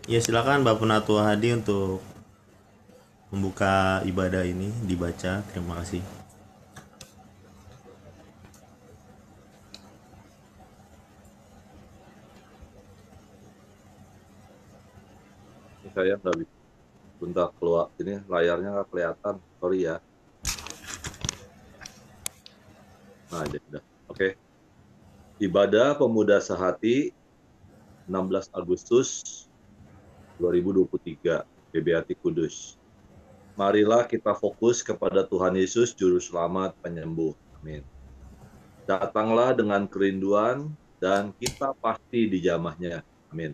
Ya silakan Bapak Penatua Hadi untuk membuka ibadah ini dibaca. Terima kasih. Ini saya nggak bisa. Bentar keluar. Ini layarnya nggak kelihatan. Sorry ya. Nah, jadi udah. Oke. Ibadah Pemuda Sehati 16 Agustus 2023. GBHT Kudus. Marilah kita fokus kepada Tuhan Yesus, Juru Selamat Penyembuh. Amin. Datanglah dengan kerinduan dan kita pasti dijamahnya. Amin.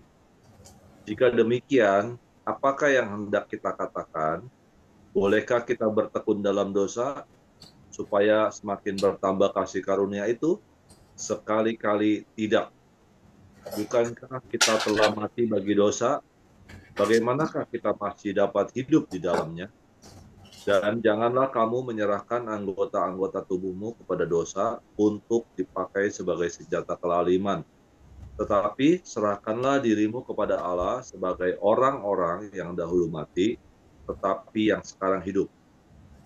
Jika demikian, apakah yang hendak kita katakan? Bolehkah kita bertekun dalam dosa supaya semakin bertambah kasih karunia itu? Sekali-kali tidak. Bukankah kita telah mati bagi dosa? Bagaimanakah kita masih dapat hidup di dalamnya? Dan janganlah kamu menyerahkan anggota-anggota tubuhmu kepada dosa untuk dipakai sebagai senjata kelaliman. Tetapi serahkanlah dirimu kepada Allah sebagai orang-orang yang dahulu mati, tetapi yang sekarang hidup.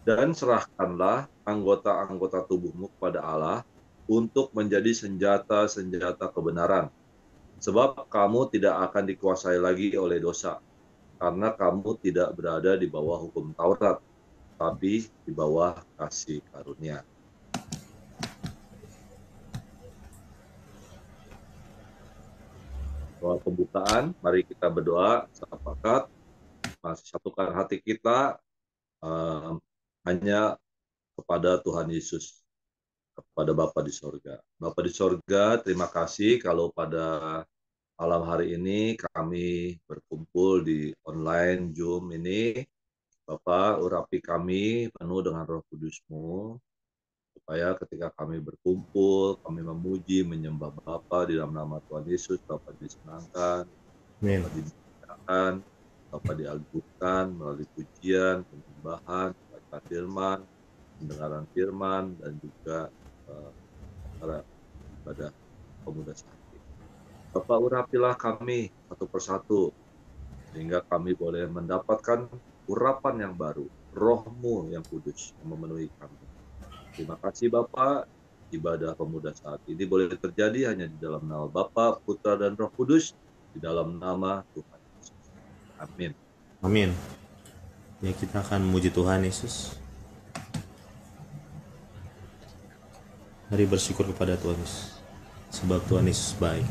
Dan serahkanlah anggota-anggota tubuhmu kepada Allah untuk menjadi senjata-senjata kebenaran. Sebab kamu tidak akan dikuasai lagi oleh dosa, karena kamu tidak berada di bawah hukum Taurat, tapi di bawah kasih karunia. Doa pembukaan, mari kita berdoa sepakat, masih satukan hati kita hanya kepada Tuhan Yesus, kepada Bapa di sorga. Bapa di sorga, terima kasih kalau pada malam hari ini kami berkumpul di online Zoom ini. Bapak, urapi kami penuh dengan Roh Kudus-Mu, supaya ketika kami berkumpul, kami memuji, menyembah Bapa di dalam nama Tuhan Yesus, Bapa disenangkan, Amin. Bapa dimuliakan, Bapa diagungkan melalui pujian, penyembahan, baca firman, pendengaran firman, dan juga acara ibadah pemuda sakti. Bapak, urapilah kami satu persatu, sehingga kami boleh mendapatkan urapan yang baru, Roh-Mu yang kudus yang memenuhi kami. Terima kasih Bapak, ibadah pemuda saat ini boleh terjadi hanya di dalam nama Bapa, Putra, dan Roh Kudus, di dalam nama Tuhan Yesus. Amin. Amin. Ya kita akan memuji Tuhan Yesus. Mari bersyukur kepada Tuhan Yesus. Sebab Tuhan Yesus baik.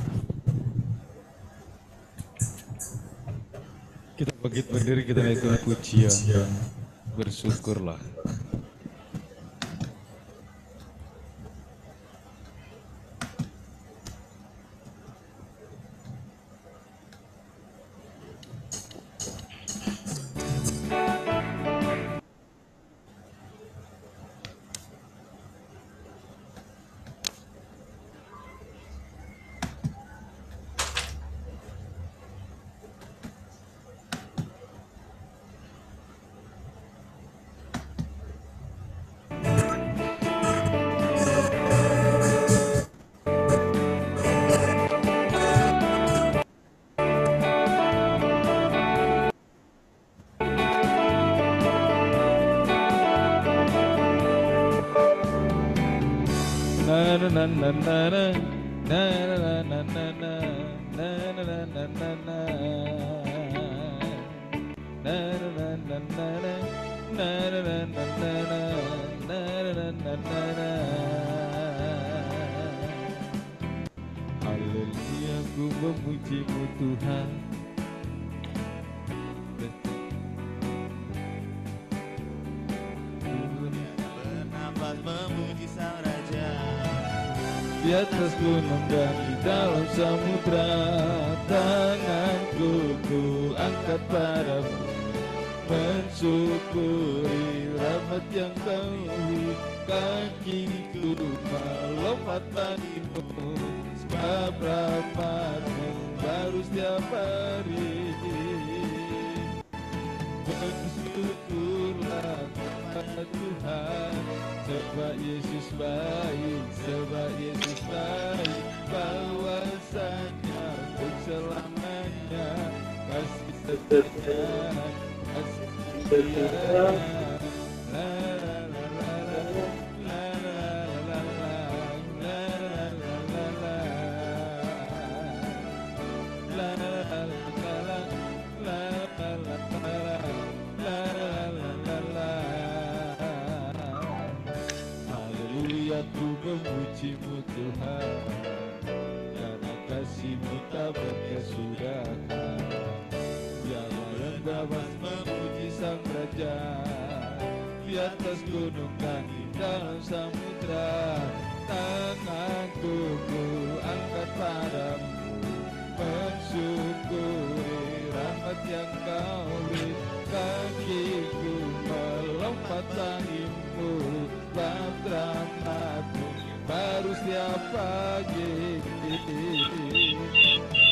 Kita bangkit berdiri, kita naikkan pujian. Bersyukurlah. Na na na na na na na na na na na na na na na na. Na na na na na na na na na na na na na na. Haleluya, ku memuji-Mu Tuhan. Bernafas memuji Sang Raja. Di atas gunung dan di dalam samudra, tanganku ku angkat padamu, mensyukuri rahmat yang Kau beri. Kakiku melompat bagimu, sebab rahmat-Mu baru setiap hari. Bersyukurlah kepada Tuhan, sebab Yesus baik, sebab Yesus baik, bahwasanya untuk selamanya kasih Haleluya, ku memuji-Mu Tuhan, karena kasih-Mu tak berkesudahan. Siapa yang dapat memuji Sang Raja di atas gunung dan di dalam samudra? Tanganku ku angkat padamu, mensyukuri rahmat yang Kau beri. Kakiku melompat tangimu, rahmat-Mu baru setiap pagi.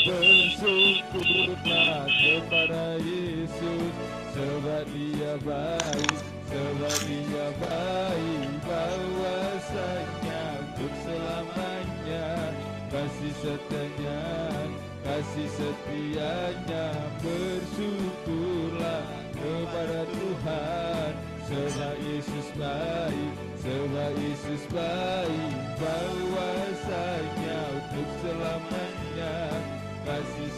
Bersyukurlah kepada Yesus, sebab Dia baik, sebab Dia baik, bahwasanya untuk selamanya kasih setianya. Bersyukurlah kepada Tuhan, sebab Yesus baik, sebab Yesus baik, bahwasanya untuk selamanya kasih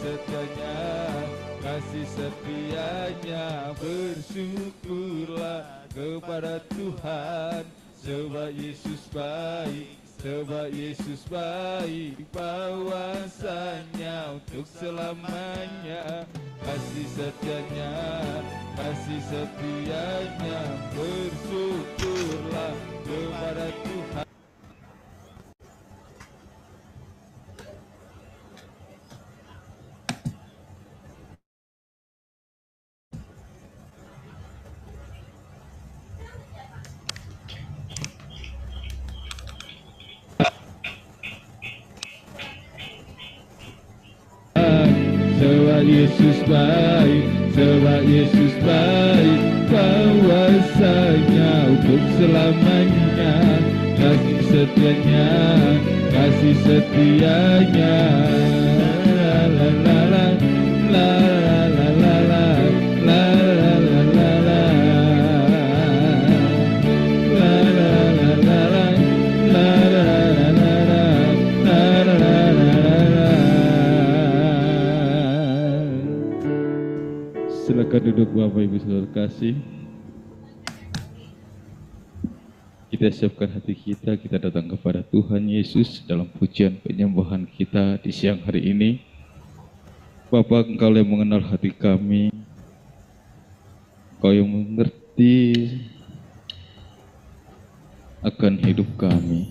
setianya. Bersyukurlah kepada Tuhan, sebab Yesus baik, sebab Yesus baik, bahwasanya untuk selamanya kasih setianya. Bersyukurlah kepada Tuhan. Sebab Yesus baik, sebab Yesus baik, bahwasanya untuk selamanya kasih setianya. La la la la, la la la la, la la la la la, la la la la la, la la la la la. Silakan duduk Bapak Ibu Saudara kasih. Kita siapkan hati kita datang kepada Tuhan Yesus dalam pujian penyembahan kita di siang hari ini. Bapa, Engkau yang mengenal hati kami, Engkau yang mengerti akan hidup kami.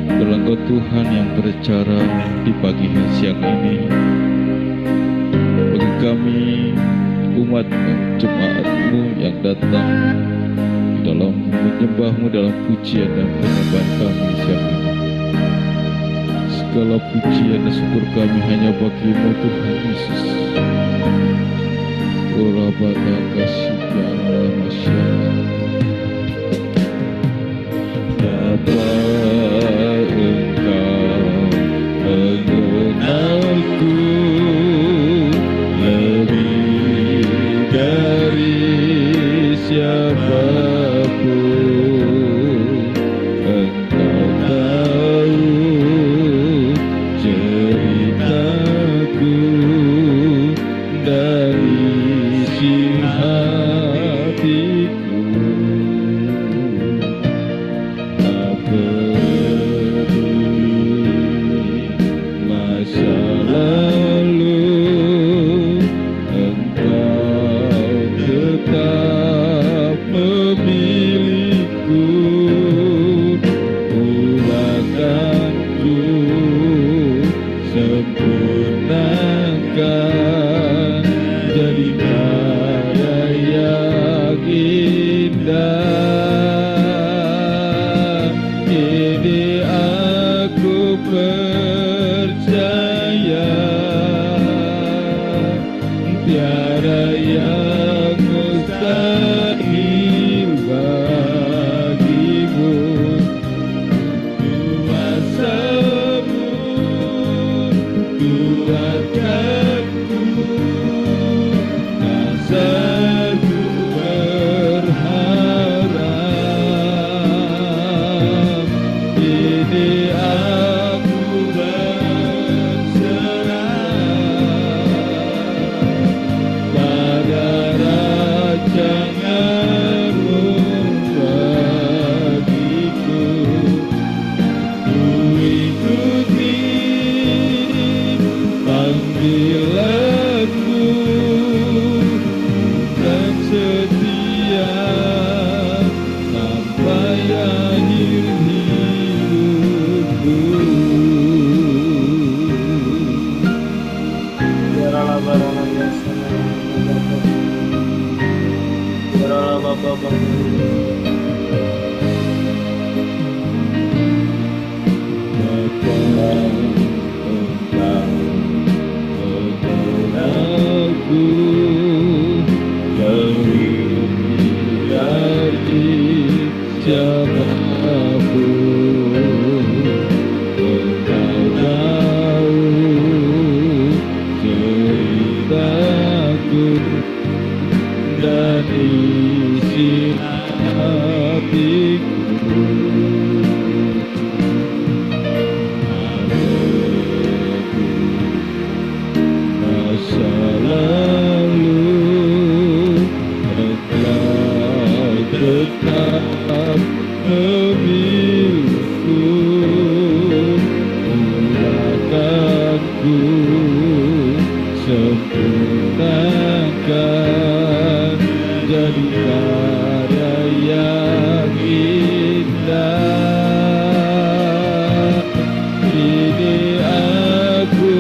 Itulah Engkau Tuhan yang berbicara di pagi dan siang ini bagi kami, umat jemaat-Mu yang datang dalam menyembah-Mu dalam pujian dan penyembahan kami siang ini. Segala pujian dan syukur kami hanya bagi-Mu Tuhan Yesus. Urabata kasih Allah masyarakat. Dapat Engkau mengenalku lebih dari siapapun. Engkau tahu ceritaku dan isi hatiku. Tak Kini aku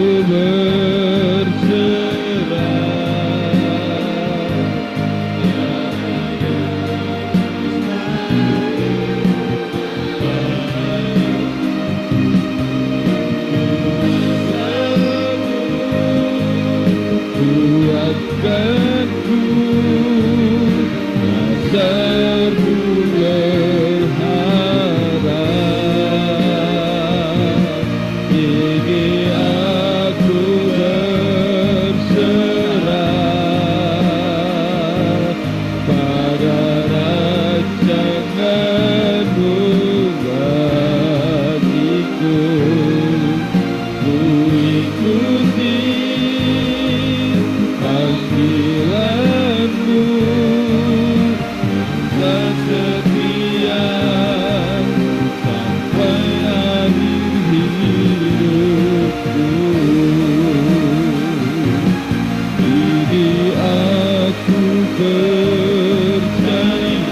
kuatkanku, dasarku berharap. Kini aku berserah pada rancangan-Mu bagiku. Ku ikuti panggilan-Mu dan setia sampai akhir hidupku. Kini aku percaya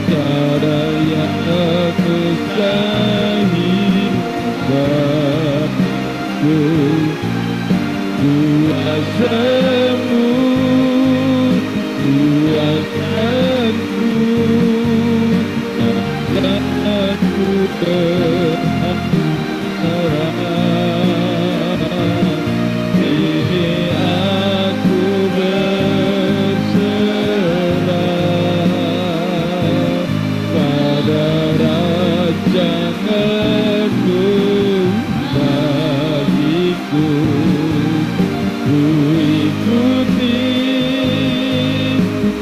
tiada yang mustahil bagiku. Kuasa-Mu kuatkanku, dan aku berharap. Kini aku berserah pada rancangan-Mu bagiku. Ku ikuti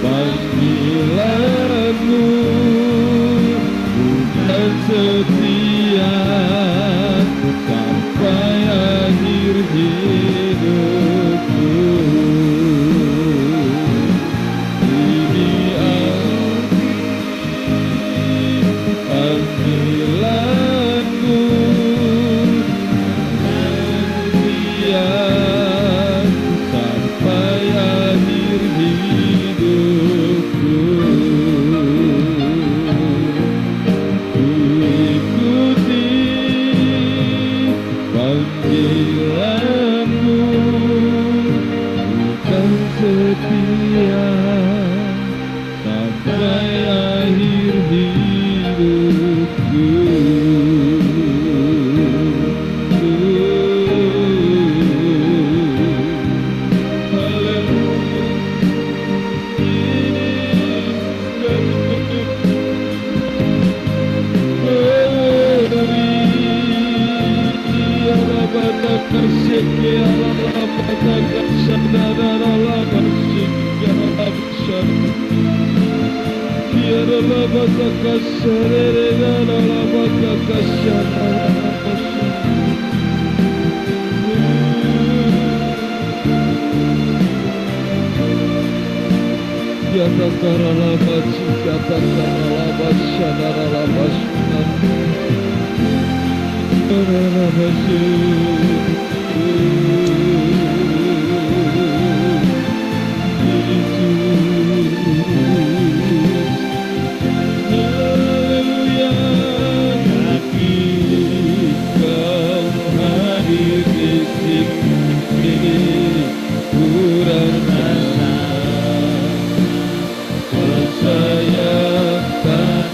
panggilan-Mu, bukan setia sampai akhir hidupku. Ini panggilan-Mu, setia sampai akhir hidupku. Ku ikuti panggilan-Mu, bukan setia sampai akhir hidupku.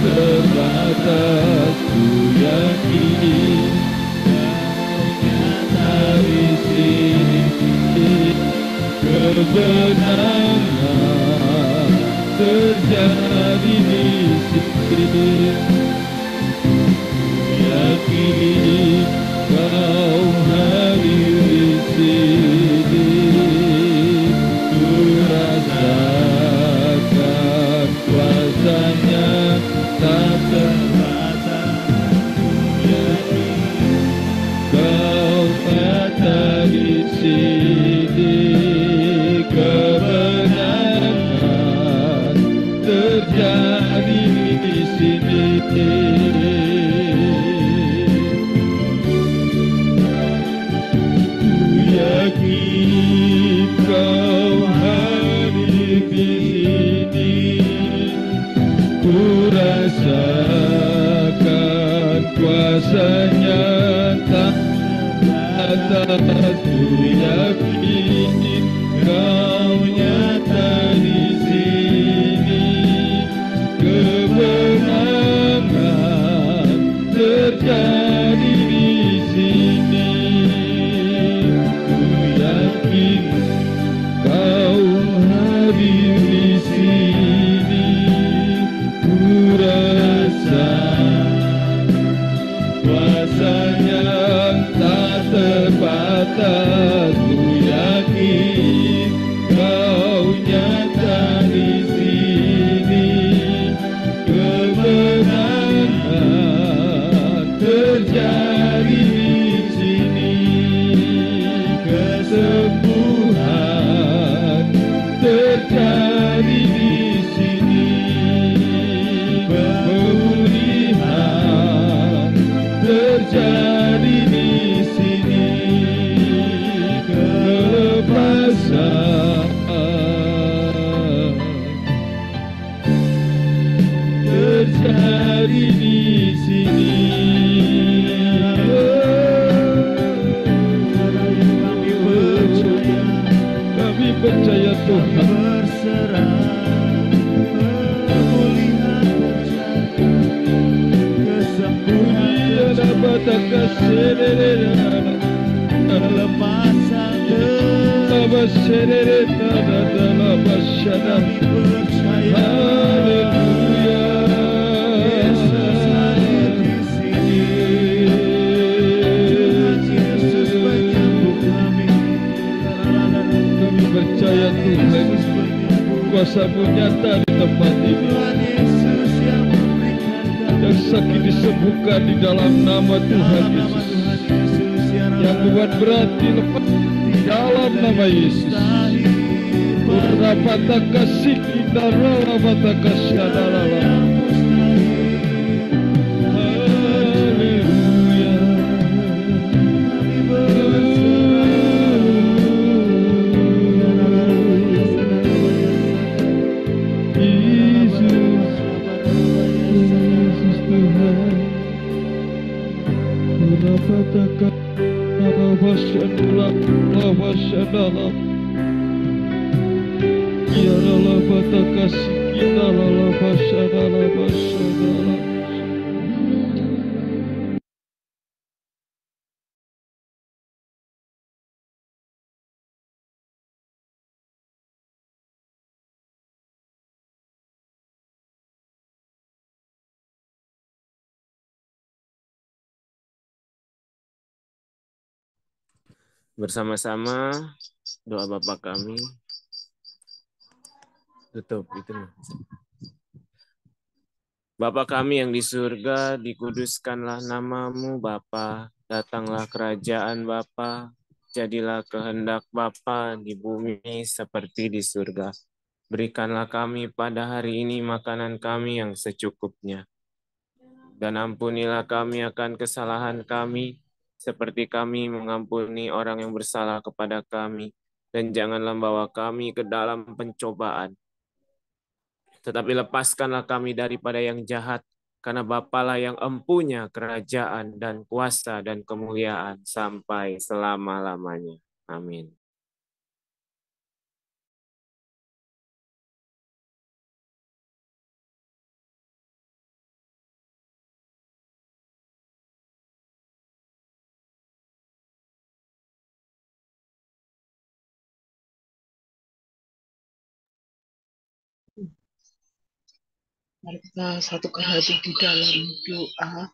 Terbatas ku yakin dari kuasanya tak atas ku yakin kau nyata di sini, kemenangan terjadi di sini. Ku yakin kau hadir di sini, ku rasa kuasanya tak terbatas. Ku yakin kau nyata di sini, kemenangan terjadi di sini, kesembuhan terjadi di sini, pemulihan terjadi di sini, kelepasan terjadi di sini. Kami percaya Tuhan, berserah, pemulihan terjadi, kesembuhan terjadi, kelepasan terjadi. Kami percaya Yesus hadir di sini. Tuhan Yesus menyembuh kami. kami percaya Tuhan, kuasa-Mu nyata di tempat ini. Tuhan Yesus yang memberikan Yang sakit disembuhkan di dalam nama Tuhan Yesus. Yang beban berat dilepas di dalam nama Yesus. Rapataka sikita rapataka syadalala. Haleluya. Yesus, Yesus Tuhan. Rapataka rapashadala. Ya Allah bataka sikita lala bashadala bashadala. Bersama-sama doa Bapa kami. Tutup itu. Bapa kami yang di surga, dikuduskanlah namamu Bapa, datanglah kerajaan Bapa, jadilah kehendak Bapa di bumi seperti di surga. Berikanlah kami pada hari ini makanan kami yang secukupnya. Dan ampunilah kami akan kesalahan kami, seperti kami mengampuni orang yang bersalah kepada kami. Dan janganlah bawa kami ke dalam pencobaan, tetapi lepaskanlah kami daripada yang jahat, karena Bapalah yang empunya kerajaan dan kuasa dan kemuliaan sampai selama-lamanya. Amin. Mari kita satukan hati di dalam doa.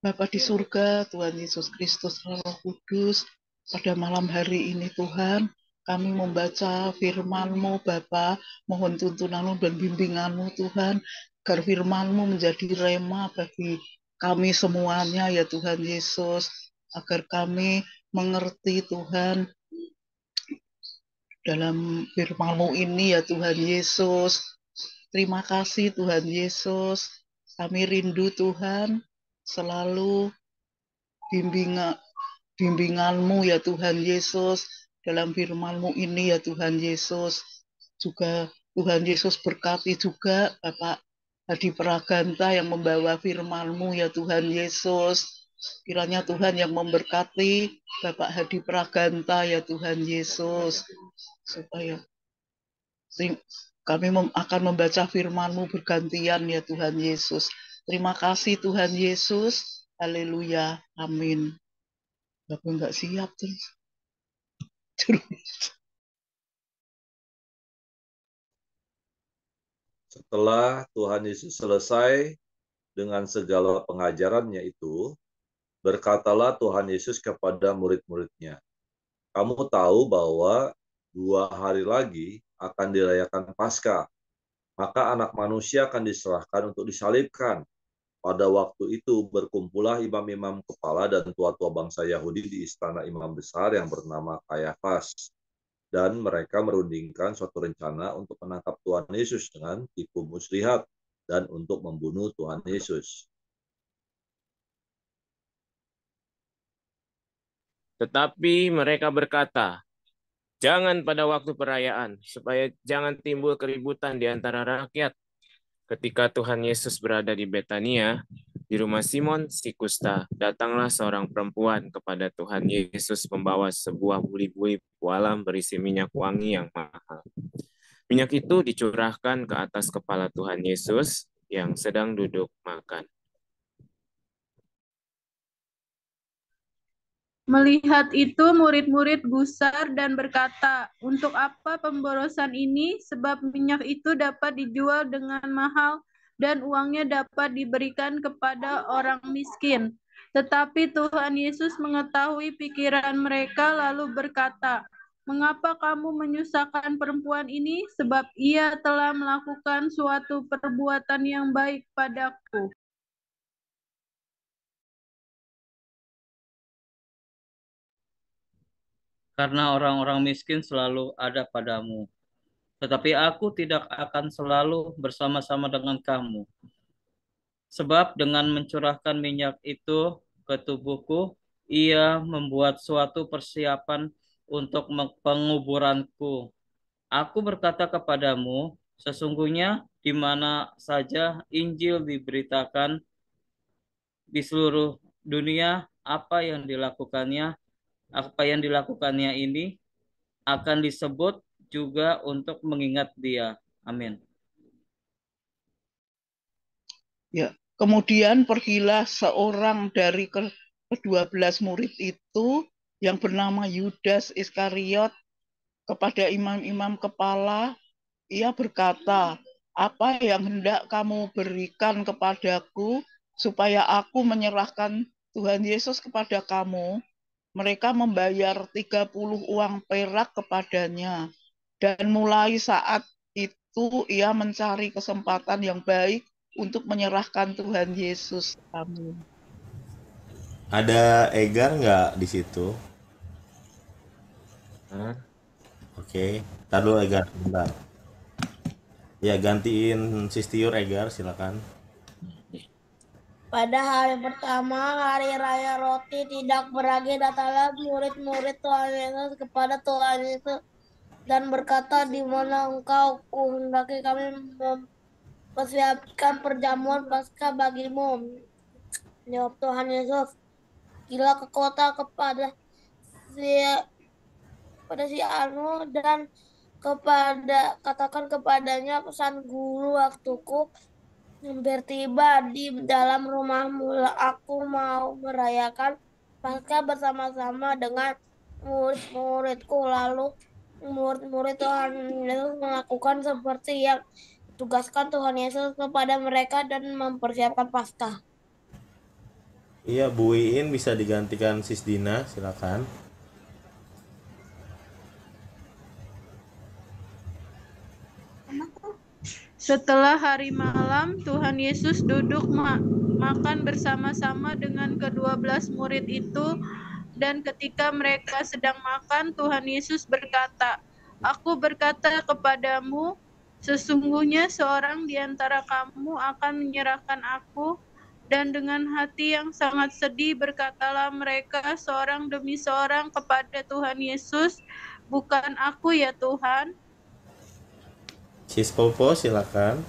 Bapa di surga, Tuhan Yesus Kristus, Roh Kudus, pada malam hari ini Tuhan, kami membaca firman-Mu Bapa, mohon tuntunan-Mu dan bimbingan-Mu Tuhan, agar firman-Mu menjadi rema bagi kami semuanya ya Tuhan Yesus, agar kami mengerti Tuhan dalam firman-Mu ini ya Tuhan Yesus. Terima kasih Tuhan Yesus, kami rindu Tuhan, selalu bimbingan-Mu ya Tuhan Yesus, dalam firman-Mu ini ya Tuhan Yesus. Juga Tuhan Yesus berkati juga Bapak Hadi Praganta yang membawa firman-Mu ya Tuhan Yesus. Kiranya Tuhan yang memberkati Bapak Hadi Praganta ya Tuhan Yesus. Supaya kami akan membaca firman-Mu bergantian ya Tuhan Yesus. Terima kasih Tuhan Yesus. Haleluya. Amin. Bapak enggak siap terus. Setelah Tuhan Yesus selesai dengan segala pengajarannya itu, berkatalah Tuhan Yesus kepada murid-muridnya, kamu tahu bahwa 2 hari lagi akan dirayakan Paskah, maka anak manusia akan diserahkan untuk disalibkan. Pada waktu itu berkumpullah imam-imam kepala dan tua-tua bangsa Yahudi di istana imam besar yang bernama Kayafas. Dan mereka merundingkan suatu rencana untuk menangkap Tuhan Yesus dengan tipu muslihat dan untuk membunuh Tuhan Yesus. Tetapi mereka berkata, jangan pada waktu perayaan, supaya jangan timbul keributan di antara rakyat. Ketika Tuhan Yesus berada di Betania, di rumah Simon si kusta, datanglah seorang perempuan kepada Tuhan Yesus membawa sebuah buli-buli pualam berisi minyak wangi yang mahal. Minyak itu dicurahkan ke atas kepala Tuhan Yesus yang sedang duduk makan. Melihat itu, murid-murid gusar dan berkata, untuk apa pemborosan ini? Sebab minyak itu dapat dijual dengan mahal dan uangnya dapat diberikan kepada orang miskin. Tetapi Tuhan Yesus mengetahui pikiran mereka lalu berkata, mengapa kamu menyusahkan perempuan ini? Sebab ia telah melakukan suatu perbuatan yang baik padaku. Karena orang-orang miskin selalu ada padamu, tetapi aku tidak akan selalu bersama-sama dengan kamu. Sebab dengan mencurahkan minyak itu ke tubuhku, ia membuat suatu persiapan untuk penguburanku. Aku berkata kepadamu, sesungguhnya di mana saja Injil diberitakan di seluruh dunia, apa yang dilakukannya ini akan disebut juga untuk mengingat dia. Amin. Ya, kemudian pergilah seorang dari ke-12 murid itu yang bernama Yudas Iskariot kepada imam-imam kepala. Ia berkata, apa yang hendak kamu berikan kepadaku supaya aku menyerahkan Tuhan Yesus kepada kamu? Mereka membayar 30 uang perak kepadanya. Dan mulai saat itu ia mencari kesempatan yang baik untuk menyerahkan Tuhan Yesus. Amin. Ada Egar nggak di situ? Oke, tar dulu Egar, bentar. Ya, gantiin Sistiur Egar, silakan. Pada hari pertama, hari raya roti tidak beragi, datanglah murid-murid Tuhan Yesus kepada Tuhan Yesus dan berkata, di mana engkau? Kuhendaki kami mempersiapkan perjamuan Paskah bagimu. Jawab Tuhan Yesus, gila ke kota kepada si Anu dan katakan kepadanya, pesan guru waktuku hampir tiba di dalam rumahmu. Aku mau merayakan Paskah bersama-sama dengan murid-muridku. Lalu murid-murid Tuhan Yesus melakukan seperti yang ditugaskan Tuhan Yesus kepada mereka dan mempersiapkan Paskah. Iya, Bu Iin bisa digantikan Sis Dina, silakan. Setelah hari malam, Tuhan Yesus duduk makan bersama-sama dengan ke-12 murid itu, dan ketika mereka sedang makan, Tuhan Yesus berkata, aku berkata kepadamu, sesungguhnya seorang di antara kamu akan menyerahkan aku. Dan dengan hati yang sangat sedih berkatalah mereka seorang demi seorang kepada Tuhan Yesus, bukan aku ya Tuhan. Sis Popo, silakan.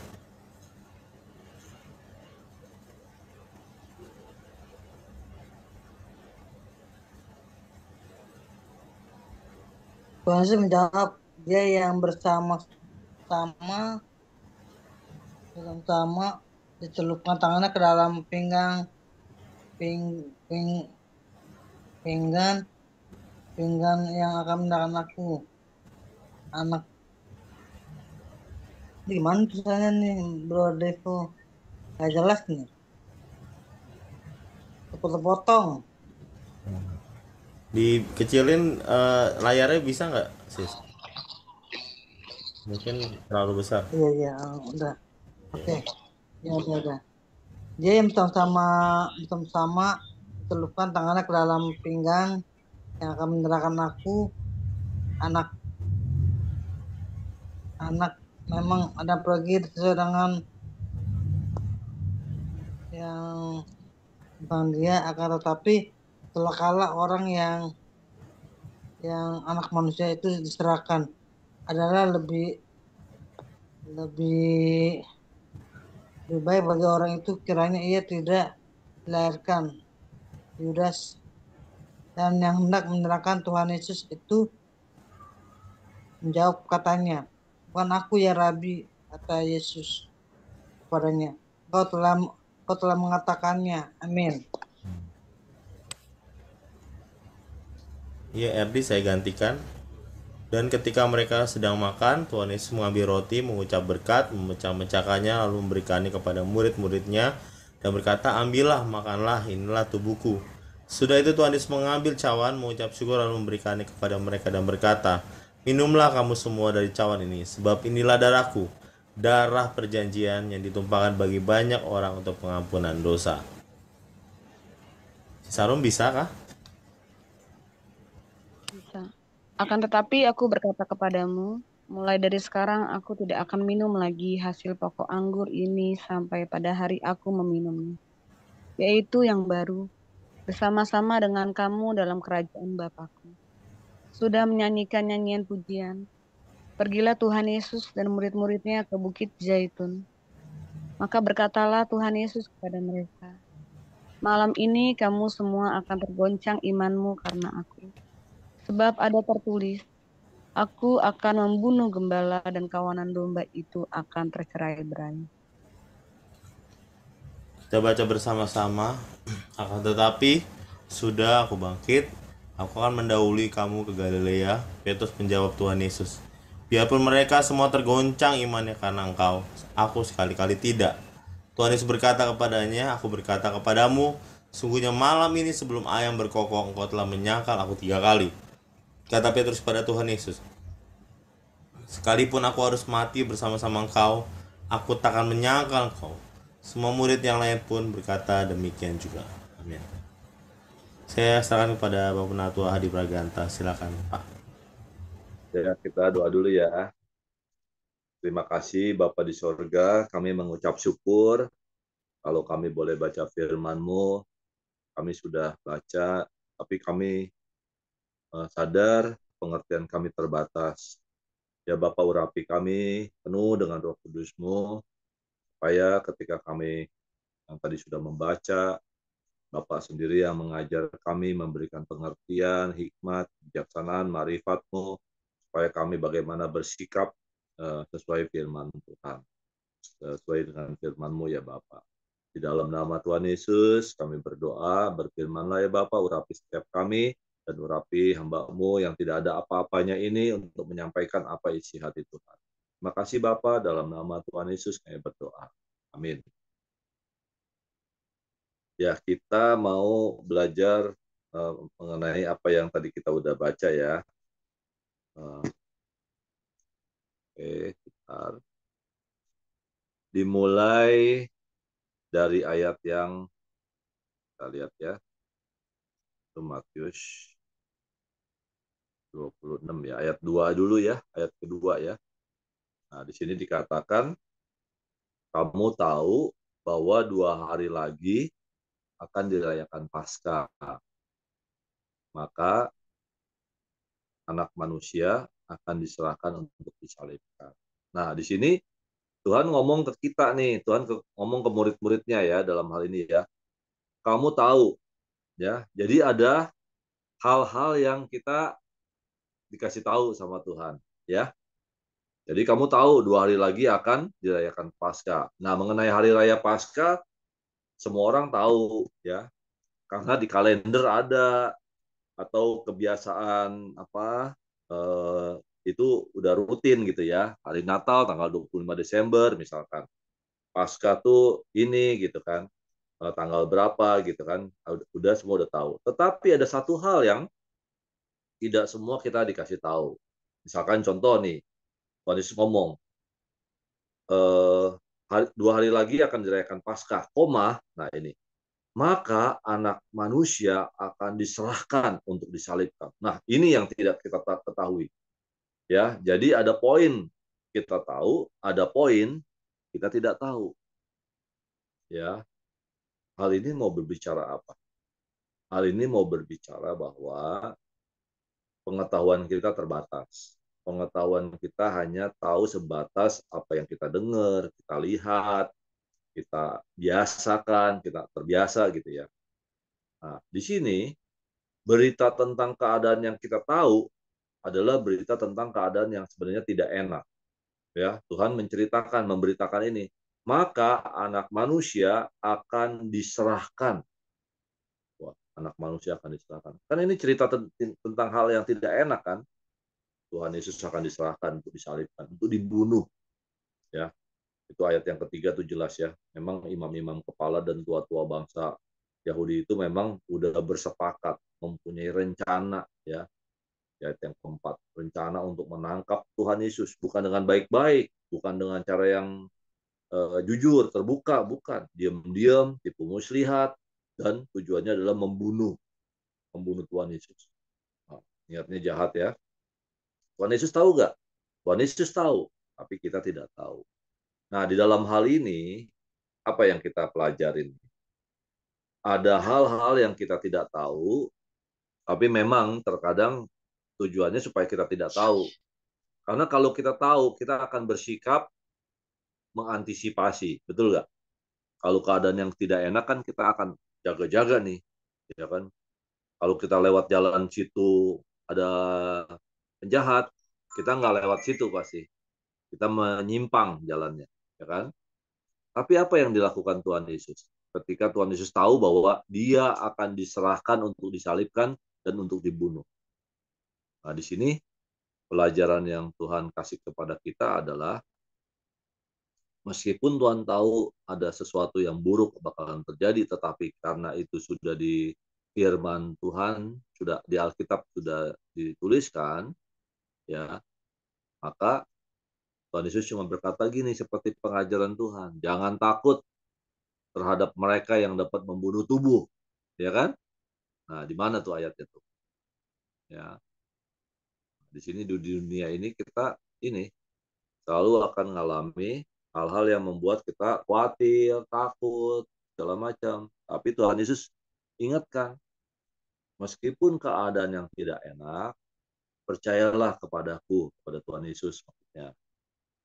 Tuhan Yesus menjawab, dia yang bersama-sama dicelupkan tangannya ke dalam pinggang yang akan mendarahkan aku. Anak, gimana tulisannya nih, Bro Devo? Gak jelas nih. Potong. Dikecilin layarnya bisa nggak, Sis? Mungkin terlalu besar. Iya, udah. Oke. Ya, udah. Dia yang bersama celupkan tangannya ke dalam pinggang yang akan menyerahkan aku. Anak memang ada pergi sesuai dengan yang bukan dia, akan tetapi celakalah orang yang anak manusia itu diserahkan adalah lebih baik bagi orang itu kiranya ia tidak dilahirkan. Yudas dan yang hendak menyerahkan Tuhan Yesus itu menjawab katanya, bukan aku ya Rabi, kata Yesus kepadanya, kau telah mengatakannya. Amin. Iya, RD saya gantikan. Dan ketika mereka sedang makan, Tuhan Yesus mengambil roti, mengucap berkat, memecah-mecahkannya, lalu memberikannya kepada murid-muridnya, dan berkata, ambillah, makanlah, inilah tubuhku. Sudah itu Tuhan Yesus mengambil cawan, mengucap syukur, lalu memberikannya kepada mereka dan berkata, minumlah kamu semua dari cawan ini, sebab inilah darahku, darah perjanjian yang ditumpahkan bagi banyak orang untuk pengampunan dosa. Sarum bisa kah? Bisa. Akan tetapi aku berkata kepadamu, mulai dari sekarang aku tidak akan minum lagi hasil pokok anggur ini sampai pada hari aku meminumnya, yaitu yang baru, bersama-sama dengan kamu dalam kerajaan Bapakku. Sudah menyanyikan nyanyian pujian, pergilah Tuhan Yesus dan murid-muridnya ke Bukit Zaitun. Maka berkatalah Tuhan Yesus kepada mereka, malam ini kamu semua akan tergoncang imanmu karena aku. Sebab ada tertulis, aku akan membunuh gembala dan kawanan domba itu akan tercerai-berai. Kita baca bersama-sama. Akan tetapi, sudah aku bangkit, aku akan mendahului kamu ke Galilea. Petrus menjawab Tuhan Yesus, biarpun mereka semua tergoncang imannya karena engkau, aku sekali-kali tidak. Tuhan Yesus berkata kepadanya, aku berkata kepadamu, sungguhnya malam ini sebelum ayam berkokok, engkau telah menyangkal aku 3 kali. Kata Petrus pada Tuhan Yesus, sekalipun aku harus mati bersama-sama engkau, aku takkan menyangkal engkau. Semua murid yang lain pun berkata demikian juga. Amin. Saya serahkan kepada Bapak Penatua Hadi Praganta. Silakan, Pak. Ya, kita doa dulu ya. Terima kasih Bapa di sorga, kami mengucap syukur kalau kami boleh baca firman-Mu. Kami sudah baca, tapi kami sadar pengertian kami terbatas. Ya Bapa, urapi kami penuh dengan Roh Kudus-Mu, supaya ketika kami yang tadi sudah membaca, Bapak sendiri yang mengajar kami, memberikan pengertian, hikmat, kebijaksanaan, marifat-Mu, supaya kami bagaimana bersikap sesuai firman Tuhan, sesuai dengan firman-Mu ya Bapak. Di dalam nama Tuhan Yesus kami berdoa, berfirmanlah ya Bapak, urapi setiap kami, dan urapi hamba-Mu yang tidak ada apa-apanya ini untuk menyampaikan apa isi hati Tuhan. Terima kasih Bapak, dalam nama Tuhan Yesus kami berdoa. Amin. Ya, kita mau belajar mengenai apa yang tadi kita udah baca ya. Oke, bentar. Dimulai dari ayat yang kita lihat ya. Itu Matius 26 ya, ayat 2 dulu ya, ayat kedua ya. Nah, di sini dikatakan, kamu tahu bahwa 2 hari lagi akan dirayakan Paskah. Maka anak manusia akan diserahkan untuk disalibkan. Nah, di sini Tuhan ngomong ke kita nih, Tuhan ngomong ke murid-muridnya ya dalam hal ini ya. Kamu tahu ya, jadi ada hal-hal yang kita dikasih tahu sama Tuhan, ya. Jadi kamu tahu 2 hari lagi akan dirayakan Paskah. Nah, mengenai hari raya Paskah, semua orang tahu, ya, karena di kalender ada, atau kebiasaan apa, itu udah rutin gitu ya. Hari Natal tanggal 25 Desember misalkan. Paskah tuh ini gitu kan, tanggal berapa gitu kan, udah semua udah tahu. Tetapi ada satu hal yang tidak semua kita dikasih tahu. Misalkan contoh nih, Tuhan Yesus ngomong, 2 hari lagi akan dirayakan Paskah, koma, nah ini, maka anak manusia akan diserahkan untuk disalibkan. Nah, ini yang tidak kita ketahui. Ya, jadi ada poin kita tahu, ada poin kita tidak tahu. Ya, hal ini mau berbicara apa? Hal ini mau berbicara bahwa pengetahuan kita terbatas. Pengetahuan kita hanya tahu sebatas apa yang kita dengar, kita lihat, kita biasakan, kita terbiasa gitu ya. Nah, di sini berita tentang keadaan yang kita tahu adalah berita tentang keadaan yang sebenarnya tidak enak. Ya, Tuhan menceritakan, memberitakan ini. Maka anak manusia akan diserahkan. Wah, anak manusia akan diserahkan. Kan ini cerita tentang hal yang tidak enak kan? Tuhan Yesus akan diserahkan untuk disalibkan, untuk dibunuh. Ya, itu ayat yang ketiga tuh jelas ya. Memang imam-imam kepala dan tua-tua bangsa Yahudi itu memang udah bersepakat, mempunyai rencana ya. Ayat yang keempat, rencana untuk menangkap Tuhan Yesus, bukan dengan baik-baik, bukan dengan cara yang jujur, terbuka, bukan. Diam-diam, tipu muslihat, dan tujuannya adalah membunuh Tuhan Yesus. Nah, niatnya jahat ya. Tuhan Yesus tahu nggak? Tuhan Yesus tahu, tapi kita tidak tahu. Nah, di dalam hal ini, apa yang kita pelajarin? Ada hal-hal yang kita tidak tahu, tapi memang terkadang tujuannya supaya kita tidak tahu. Karena kalau kita tahu, kita akan bersikap mengantisipasi, betul nggak? Kalau keadaan yang tidak enak kan kita akan jaga-jaga nih, ya kan? Kalau kita lewat jalan situ ada penjahat, kita nggak lewat situ pasti. Kita menyimpang jalannya, ya kan? Tapi apa yang dilakukan Tuhan Yesus? Ketika Tuhan Yesus tahu bahwa dia akan diserahkan untuk disalibkan dan untuk dibunuh. Nah, di sini pelajaran yang Tuhan kasih kepada kita adalah meskipun Tuhan tahu ada sesuatu yang buruk bakalan terjadi, tetapi karena itu sudah di firman Tuhan, sudah di Alkitab sudah dituliskan, ya, maka Tuhan Yesus cuma berkata gini seperti pengajaran Tuhan, jangan takut terhadap mereka yang dapat membunuh tubuh, ya kan? Nah, di mana tuh ayatnya tuh? Ya, di sini di dunia ini kita ini selalu akan mengalami hal-hal yang membuat kita khawatir, takut, segala macam. Tapi Tuhan Yesus ingatkan, meskipun keadaan yang tidak enak, percayalah kepadaku, kepada Tuhan Yesus maksudnya.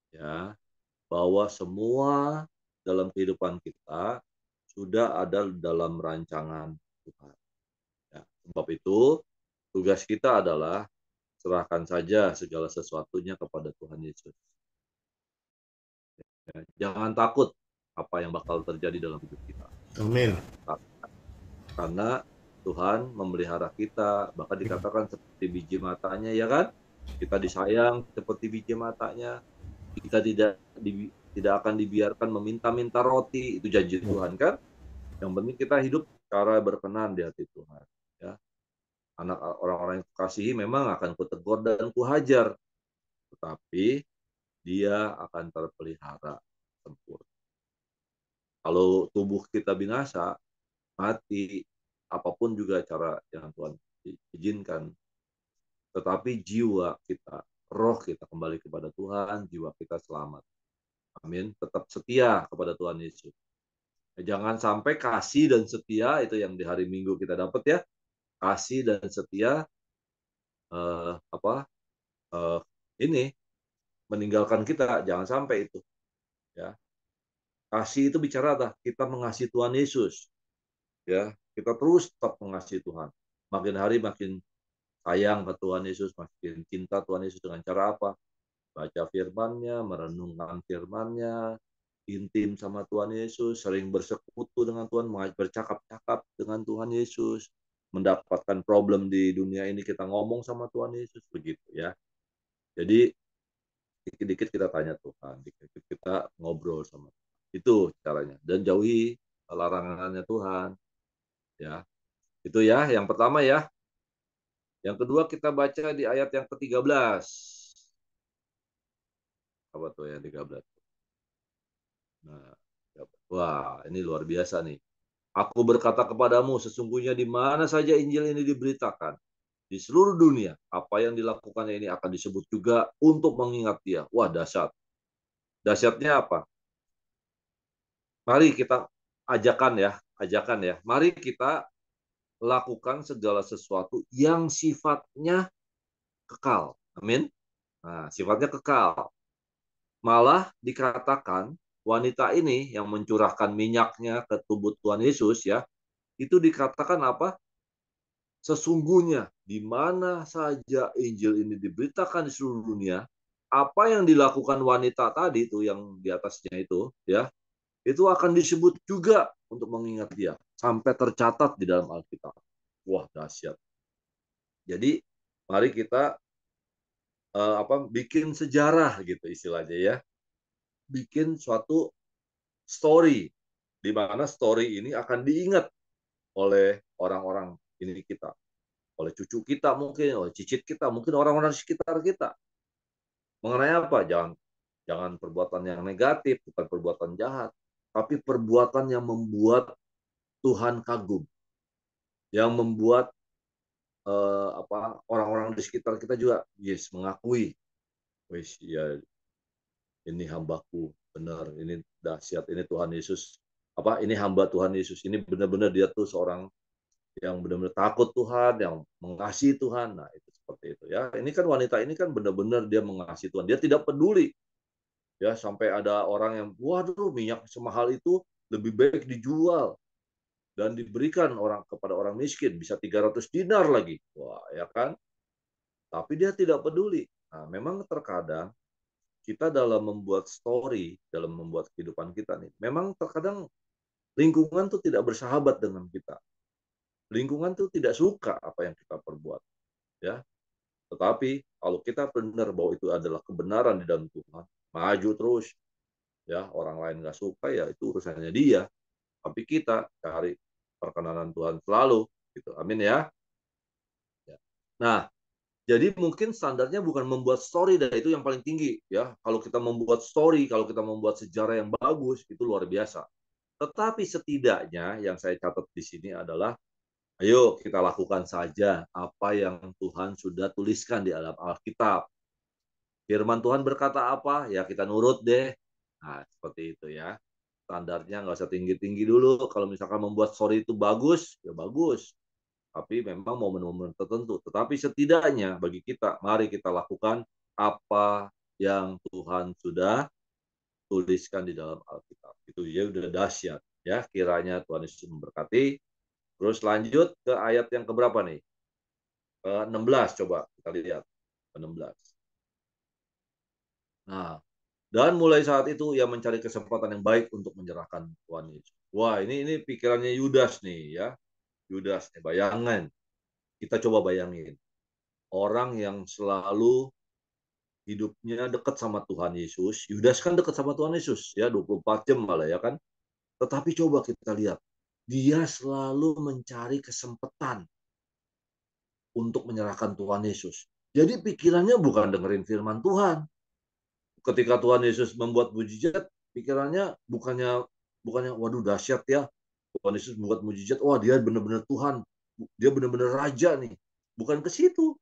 Ya, bahwa semua dalam kehidupan kita sudah ada dalam rancangan Tuhan. Ya, sebab itu tugas kita adalah serahkan saja segala sesuatunya kepada Tuhan Yesus. Ya, jangan takut apa yang bakal terjadi dalam hidup kita. Amin. Karena Tuhan memelihara kita, bahkan dikatakan seperti biji matanya, ya kan? Kita disayang seperti biji matanya. Kita tidak akan dibiarkan meminta-minta roti, itu janji Tuhan kan? Yang penting kita hidup cara berkenan di hati Tuhan. Ya, anak orang-orang yang kukasihi memang akan kutegur dan kuhajar, tetapi dia akan terpelihara sempurna. Kalau tubuh kita binasa, mati, apapun juga cara yang Tuhan izinkan, tetapi jiwa kita, roh kita kembali kepada Tuhan, jiwa kita selamat. Amin. Tetap setia kepada Tuhan Yesus. Jangan sampai kasih dan setia itu yang di hari Minggu kita dapat ya, kasih dan setia ini meninggalkan kita, jangan sampai itu. Ya, kasih itu bicara kita mengasihi Tuhan Yesus. Ya, kita terus tetap mengasihi Tuhan. Makin hari makin sayang ke Tuhan Yesus, makin cinta Tuhan Yesus dengan cara apa? Baca firman-Nya, merenungkan firman-Nya, intim sama Tuhan Yesus, sering bersekutu dengan Tuhan, bercakap-cakap dengan Tuhan Yesus, mendapatkan problem di dunia ini kita ngomong sama Tuhan Yesus, begitu ya. Jadi dikit-dikit kita tanya Tuhan, dikit-dikit kita ngobrol sama Tuhan. Itu caranya. Dan jauhi larangannya Tuhan. Ya. Itu ya, yang pertama ya. Yang kedua kita baca di ayat yang ke-13. Apa tuh yang 13? Nah, wah, ini luar biasa nih. Aku berkata kepadamu, sesungguhnya di mana saja Injil ini diberitakan, di seluruh dunia, apa yang dilakukannya ini akan disebut juga untuk mengingat dia. Wah, dahsyat. Dahsyatnya apa? Mari kita ajakan ya. Mari kita lakukan segala sesuatu yang sifatnya kekal. Amin. Nah, sifatnya kekal. Malah dikatakan wanita ini yang mencurahkan minyaknya ke tubuh Tuhan Yesus ya, itu dikatakan apa? Sesungguhnya di mana saja Injil ini diberitakan di seluruh dunia, apa yang dilakukan wanita tadi itu yang di atasnya itu ya, itu akan disebut juga untuk mengingat dia, sampai tercatat di dalam Alkitab. Wah, dahsyat. Jadi mari kita bikin sejarah gitu istilahnya ya, bikin suatu story di mana story ini akan diingat oleh orang-orang ini kita, oleh cucu kita mungkin, oleh cicit kita, mungkin orang-orang di sekitar kita. Mengenai apa? Jangan perbuatan yang negatif, bukan perbuatan jahat, tapi perbuatan yang membuat Tuhan kagum, yang membuat orang-orang di sekitar kita juga mengakui, wis ya ini hambaku, benar, ini dahsyat, ini Tuhan Yesus, ini hamba Tuhan Yesus, ini benar-benar dia tuh seorang yang benar-benar takut Tuhan, yang mengasihi Tuhan. Nah, itu seperti itu ya. Ini kan wanita ini kan benar-benar dia mengasihi Tuhan. Dia tidak peduli ya sampai ada orang yang waduh minyak semahal itu lebih baik dijual dan diberikan kepada orang miskin, bisa 300 dinar lagi. Wah, ya kan? Tapi dia tidak peduli. Nah, memang terkadang kita dalam membuat story, dalam membuat kehidupan kita nih, memang terkadang lingkungan tuh tidak bersahabat dengan kita. Lingkungan tuh tidak suka apa yang kita perbuat, ya. Tetapi kalau kita benar bahwa itu adalah kebenaran di dalam Tuhan, maju terus, ya. Orang lain nggak suka ya itu urusannya dia. Tapi kita cari perkenanan Tuhan selalu, gitu. Amin ya. Nah, jadi mungkin standarnya bukan membuat story, dan itu yang paling tinggi, ya. Kalau kita membuat story, kalau kita membuat sejarah yang bagus, itu luar biasa. Tetapi setidaknya yang saya catat di sini adalah ayo kita lakukan saja apa yang Tuhan sudah tuliskan di dalam Alkitab. Firman Tuhan berkata apa, ya kita nurut deh. Nah, seperti itu ya. Standarnya nggak usah tinggi-tinggi dulu. Kalau misalkan membuat story itu bagus, ya bagus. Tapi memang momen-momen tertentu. Tetapi setidaknya bagi kita, mari kita lakukan apa yang Tuhan sudah tuliskan di dalam Alkitab. Itu ya udah dahsyat. Ya, kiranya Tuhan Yesus memberkati. Terus lanjut ke ayat yang keberapa nih? 16 coba kita lihat. 16. Nah, dan mulai saat itu ia mencari kesempatan yang baik untuk menyerahkan Tuhan Yesus. Wah, ini pikirannya Yudas nih ya. Yudas nih, bayangan. Kita coba bayangin. Orang yang selalu hidupnya dekat sama Tuhan Yesus. Yudas kan dekat sama Tuhan Yesus ya, 24 jam malah ya kan. Tetapi coba kita lihat. Dia selalu mencari kesempatan untuk menyerahkan Tuhan Yesus. Jadi pikirannya bukan dengerin firman Tuhan. Ketika Tuhan Yesus membuat mujizat, pikirannya bukannya waduh dahsyat ya. Tuhan Yesus membuat mujizat, wah dia benar-benar Tuhan. Dia benar-benar raja nih. Bukan ke situ.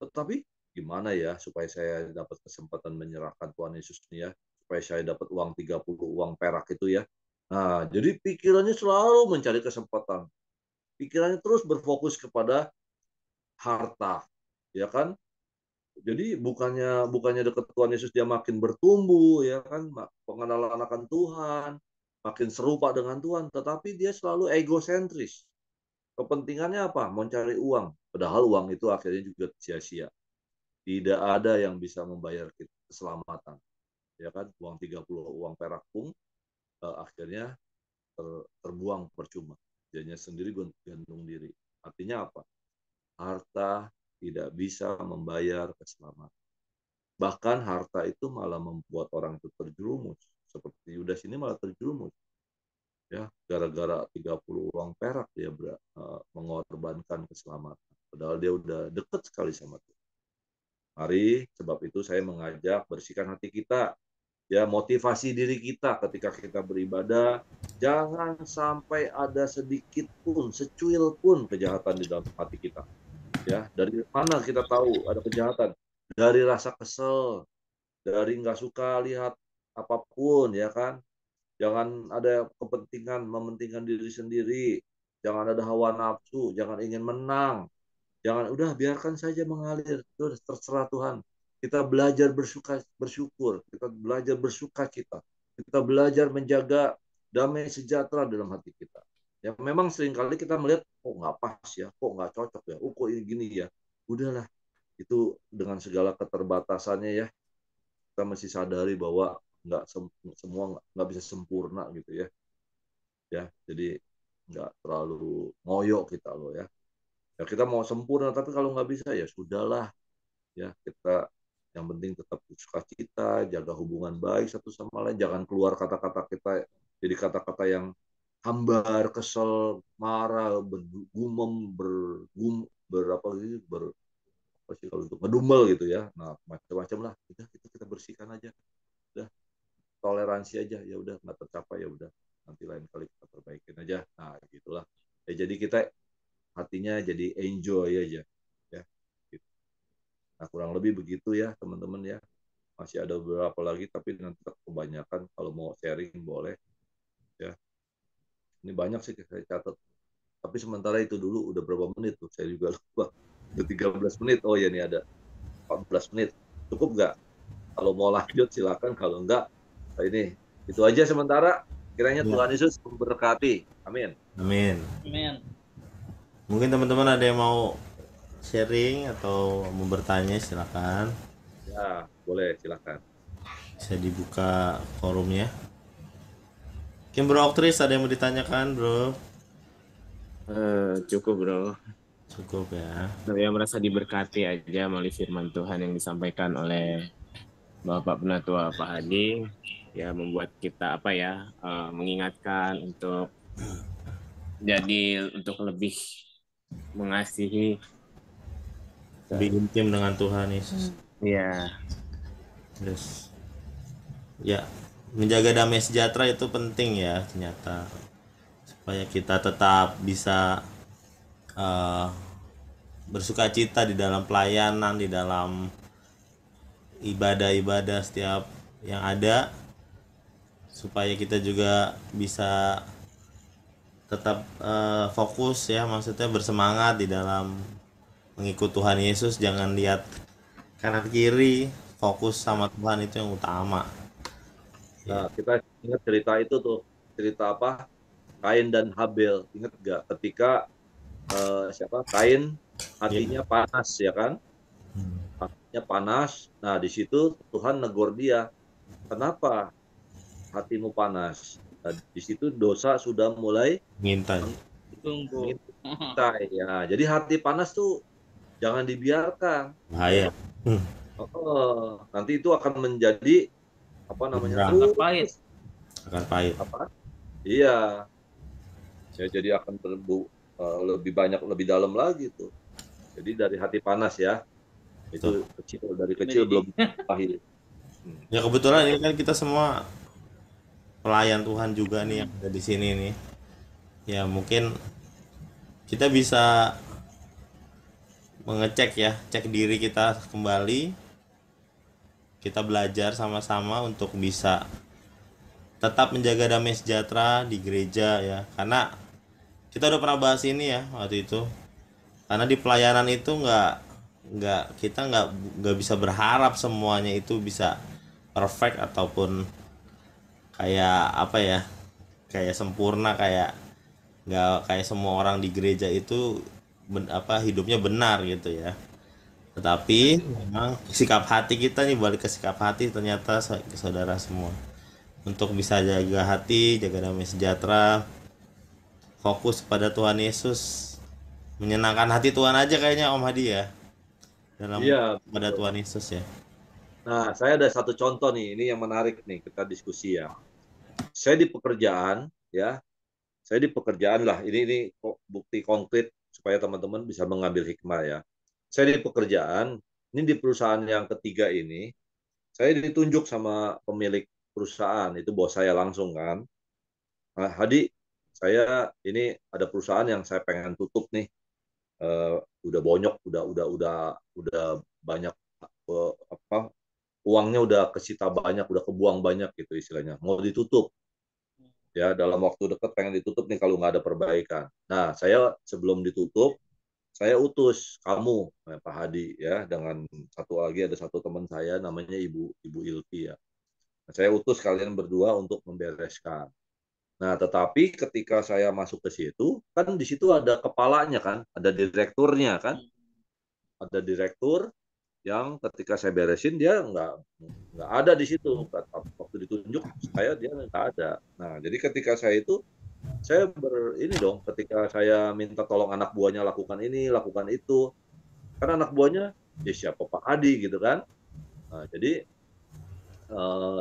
Tetapi gimana ya supaya saya dapat kesempatan menyerahkan Tuhan Yesus nih ya. Supaya saya dapat uang 30 uang perak itu ya. Nah, jadi pikirannya selalu mencari kesempatan. Pikirannya terus berfokus kepada harta, ya kan? Jadi bukannya dekat Tuhan Yesus dia makin bertumbuh, ya kan? Pengenalan akan Tuhan, makin serupa dengan Tuhan, tetapi dia selalu egosentris. Kepentingannya apa? Mencari uang. Padahal uang itu akhirnya juga sia-sia. Tidak ada yang bisa membayar kita keselamatan. Ya kan? Uang 30, uang perak pun akhirnya terbuang percuma. Dianya sendiri gantung diri. Artinya apa? Harta tidak bisa membayar keselamatan. Bahkan harta itu malah membuat orang itu terjerumus. Seperti Yudas ini malah terjerumus. Ya, gara-gara 30 uang perak dia mengorbankan keselamatan. Padahal dia udah dekat sekali sama Tuhan. Mari, sebab itu saya mengajak bersihkan hati kita. Ya, motivasi diri kita ketika kita beribadah. Jangan sampai ada sedikit pun, secuil pun kejahatan di dalam hati kita. Ya, dari mana kita tahu ada kejahatan? Dari rasa kesel, dari nggak suka lihat apapun, ya kan? Jangan ada kepentingan, mementingkan diri sendiri. Jangan ada hawa nafsu, jangan ingin menang. Jangan, udah biarkan saja mengalir. Itu terserah Tuhan. Kita belajar bersyukur. Kita belajar bersuka cita. Kita belajar menjaga damai sejahtera dalam hati kita. Ya, memang seringkali kita melihat, kok nggak pas ya, kok nggak cocok ya, kok ini gini ya. Udahlah, itu dengan segala keterbatasannya ya, kita mesti sadari bahwa semua nggak bisa sempurna gitu ya, jadi nggak terlalu ngoyo kita loh ya kita mau sempurna, tapi kalau nggak bisa ya sudahlah ya, kita yang penting tetap sukacita, jaga hubungan baik satu sama lain, jangan keluar kata-kata kita jadi kata-kata yang hambar, kesel, marah, bergumam, apa sih kalau untuk ngedumel gitu ya, nah macam-macam lah, udah kita bersihkan aja, udah toleransi aja, ya udah nggak tercapai ya udah nanti lain kali kita perbaikin aja, nah gitulah ya, jadi kita hatinya jadi enjoy aja ya gitu. Nah kurang lebih begitu ya teman-teman ya, masih ada beberapa lagi tapi nanti kebanyakan, kalau mau sharing boleh ya, ini banyak sih saya catat, tapi sementara itu dulu udah berapa menit tuh saya juga lupa, udah 13 menit, oh ya ini ada 14 menit, cukup nggak? Kalau mau lanjut silakan, kalau enggak ini itu aja sementara. Kiranya Tuhan Yesus memberkati. Amin. Amin. Amin. Mungkin teman-teman ada yang mau sharing atau mau bertanya, silakan. Ya, boleh, silakan. Bisa dibuka forumnya. Mungkin Bro Oktris ada yang mau ditanyakan, Bro? Cukup, Bro. Cukup ya. Saya merasa diberkati aja melalui firman Tuhan yang disampaikan oleh Bapak Penatua Pak Hadi, ya membuat kita mengingatkan untuk untuk lebih mengasihi, lebih intim dengan Tuhan Yesus. Iya. Terus ya, menjaga damai sejahtera itu penting ya ternyata, supaya kita tetap bisa bersukacita di dalam pelayanan, di dalam ibadah-ibadah setiap yang ada, supaya kita juga bisa tetap fokus ya, maksudnya bersemangat di dalam mengikut Tuhan Yesus. Jangan lihat kanan kiri, fokus sama Tuhan, itu yang utama. Nah, kita ingat cerita itu tuh, cerita apa? Kain dan Habel, ingat nggak? Ketika Kain hatinya panas ya kan? Hatinya panas. Nah, di situ Tuhan negor dia. Kenapa hatimu panas? Nah, di situ dosa sudah mulai ngintai. Ya, jadi hati panas tuh jangan dibiarkan. Bahaya. Nanti itu akan menjadi pahit. Akan pahit. Apa? Iya. Ya, jadi akan lebih banyak, lebih dalam lagi tuh. Jadi dari hati panas ya. Itu dari kecil belum pahit. Ya kebetulan ini kan kita semua pelayan Tuhan juga nih yang ada di sini nih. Ya mungkin kita bisa mengecek ya, cek diri kita kembali. Kita belajar sama-sama untuk bisa tetap menjaga damai sejahtera di gereja ya. Karena kita udah pernah bahas ini ya waktu itu. Karena di pelayanan itu kita nggak bisa berharap semuanya itu bisa perfect ataupun kayak sempurna, kayak nggak kayak semua orang di gereja itu hidupnya benar gitu ya. Tetapi memang sikap hati kita nih, balik ke sikap hati ternyata saudara semua, untuk bisa jaga hati, jaga damai sejahtera, fokus pada Tuhan Yesus, menyenangkan hati Tuhan aja kayaknya Om Hadi ya, dalam Iya. pada Tuhan Yesus ya. Nah, saya ada satu contoh nih, ini yang menarik nih, kita diskusi ya. Saya di pekerjaan, ya, saya di pekerjaan lah, ini bukti konkret supaya teman-teman bisa mengambil hikmah ya. Saya di pekerjaan, ini di perusahaan yang ketiga ini, saya ditunjuk sama pemilik perusahaan, itu bos saya langsung kan. Nah, Hadi, saya ini ada perusahaan yang saya pengen tutup nih. Udah bonyok, udah banyak uangnya udah kesita banyak, udah kebuang banyak gitu istilahnya. Mau ditutup. Ya, dalam waktu dekat pengen ditutup nih kalau nggak ada perbaikan. Nah, saya sebelum ditutup, saya utus kamu, Pak Hadi ya, dengan satu lagi ada satu teman saya namanya Ibu Ilki ya. Nah, saya utus kalian berdua untuk membereskan. Nah, tetapi ketika saya masuk ke situ, kan di situ ada kepalanya kan, ada direkturnya kan, ada direktur yang ketika saya beresin dia nggak ada di situ. Waktu ditunjuk saya dia nggak ada. Nah, jadi ketika saya itu saya ini dong, ketika saya minta tolong anak buahnya lakukan ini, lakukan itu, kan anak buahnya ya siapa Pak Hadi gitu kan. Nah, jadi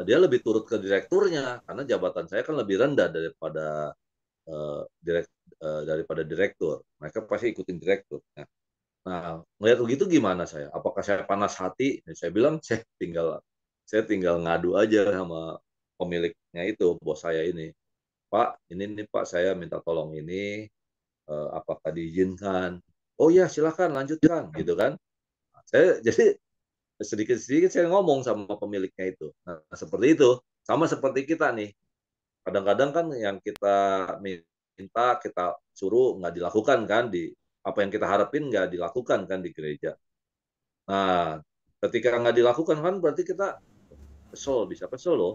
dia lebih turut ke direkturnya karena jabatan saya kan lebih rendah daripada daripada direktur. Mereka pasti ikutin direktur. Nah, melihat begitu gimana saya? Apakah saya panas hati? Saya bilang saya tinggal ngadu aja sama pemiliknya itu, bos saya ini. Pak, ini nih Pak, saya minta tolong ini, apakah diizinkan? Oh ya, silakan lanjutkan, gitu kan? Saya jadi sedikit-sedikit saya ngomong sama pemiliknya itu. Nah, seperti itu, sama seperti kita nih. Kadang-kadang kan yang kita minta, kita suruh nggak dilakukan kan, apa yang kita harapin nggak dilakukan kan di gereja. Nah, ketika nggak dilakukan kan berarti kita bisa kesel loh.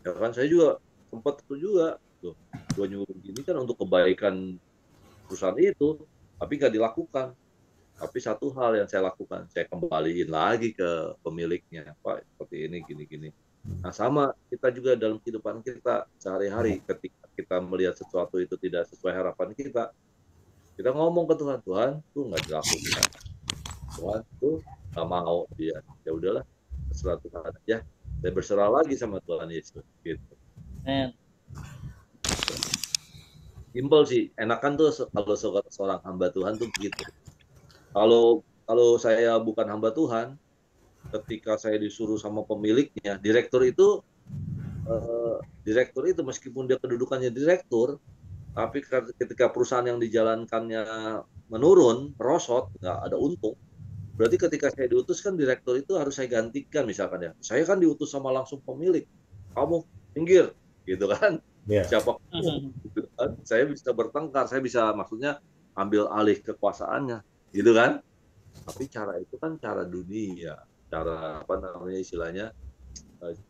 Ya kan saya juga sempat itu juga tuh, gue nyuruh gini kan untuk kebaikan perusahaan itu, tapi nggak dilakukan. Tapi satu hal yang saya lakukan, saya kembaliin lagi ke pemiliknya, Pak, seperti ini, gini-gini. Nah, sama kita juga dalam kehidupan kita sehari-hari, ketika kita melihat sesuatu itu tidak sesuai harapan kita ngomong ke Tuhan, Tuhan, tuh nggak dilakukan. Tuhan tuh nggak mau dia. Ya udahlah, terserah Tuhan aja. Saya berserah lagi sama Tuhan Yesus. Gitu. Simpel sih, enakan tuh kalau seorang hamba Tuhan tuh begitu. Kalau saya bukan hamba Tuhan, ketika saya disuruh sama pemiliknya, direktur itu meskipun dia kedudukannya direktur, tapi ketika perusahaan yang dijalankannya menurun, merosot, nggak ada untung, berarti ketika saya diutus kan direktur itu harus saya gantikan misalkan ya. Saya kan diutus sama langsung pemilik, kamu minggir, gitu kan? Yeah. Siapa? Gitu kan? Saya bisa bertengkar, saya bisa maksudnya ambil alih kekuasaannya, gitu kan? Tapi cara itu kan cara dunia, cara apa namanya istilahnya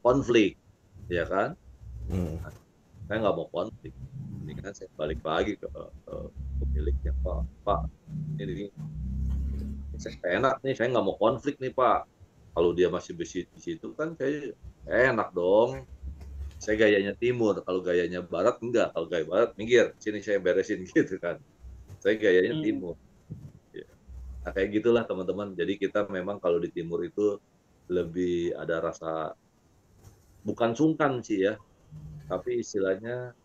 konflik, ya kan? Nah, saya nggak mau konflik. Ini kan saya balik lagi ke pemiliknya, Pak, ini saya enak nih, saya nggak mau konflik nih Pak. Kalau dia masih di situ kan saya enak dong. Saya gayanya timur, kalau gayanya barat enggak. Kalau gaya barat minggir, sini saya beresin gitu kan. Saya gayanya timur. Nah kayak gitulah teman-teman. Jadi kita memang kalau di timur itu lebih ada rasa bukan sungkan sih ya, tapi istilahnya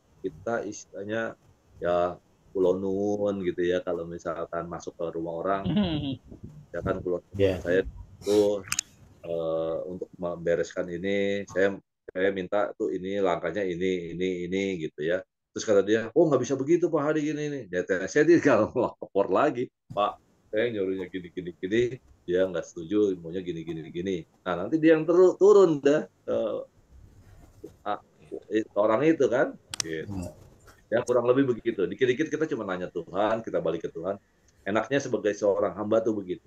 ya pulau nun gitu ya, kalau misalkan masuk ke rumah orang ya kan pulau saya itu untuk membereskan ini saya minta tuh ini langkahnya ini gitu ya. Terus kata dia, oh nggak bisa begitu Pak Hadi gini nih. Saya tinggal lapor lagi, Pak saya nyuruhnya gini, dia nggak setuju, maunya gini. Nah nanti dia yang turun dah orang itu kan, gitu. Ya kurang lebih begitu. Dikit-dikit kita cuma nanya Tuhan, kita balik ke Tuhan. Enaknya sebagai seorang hamba tuh begitu.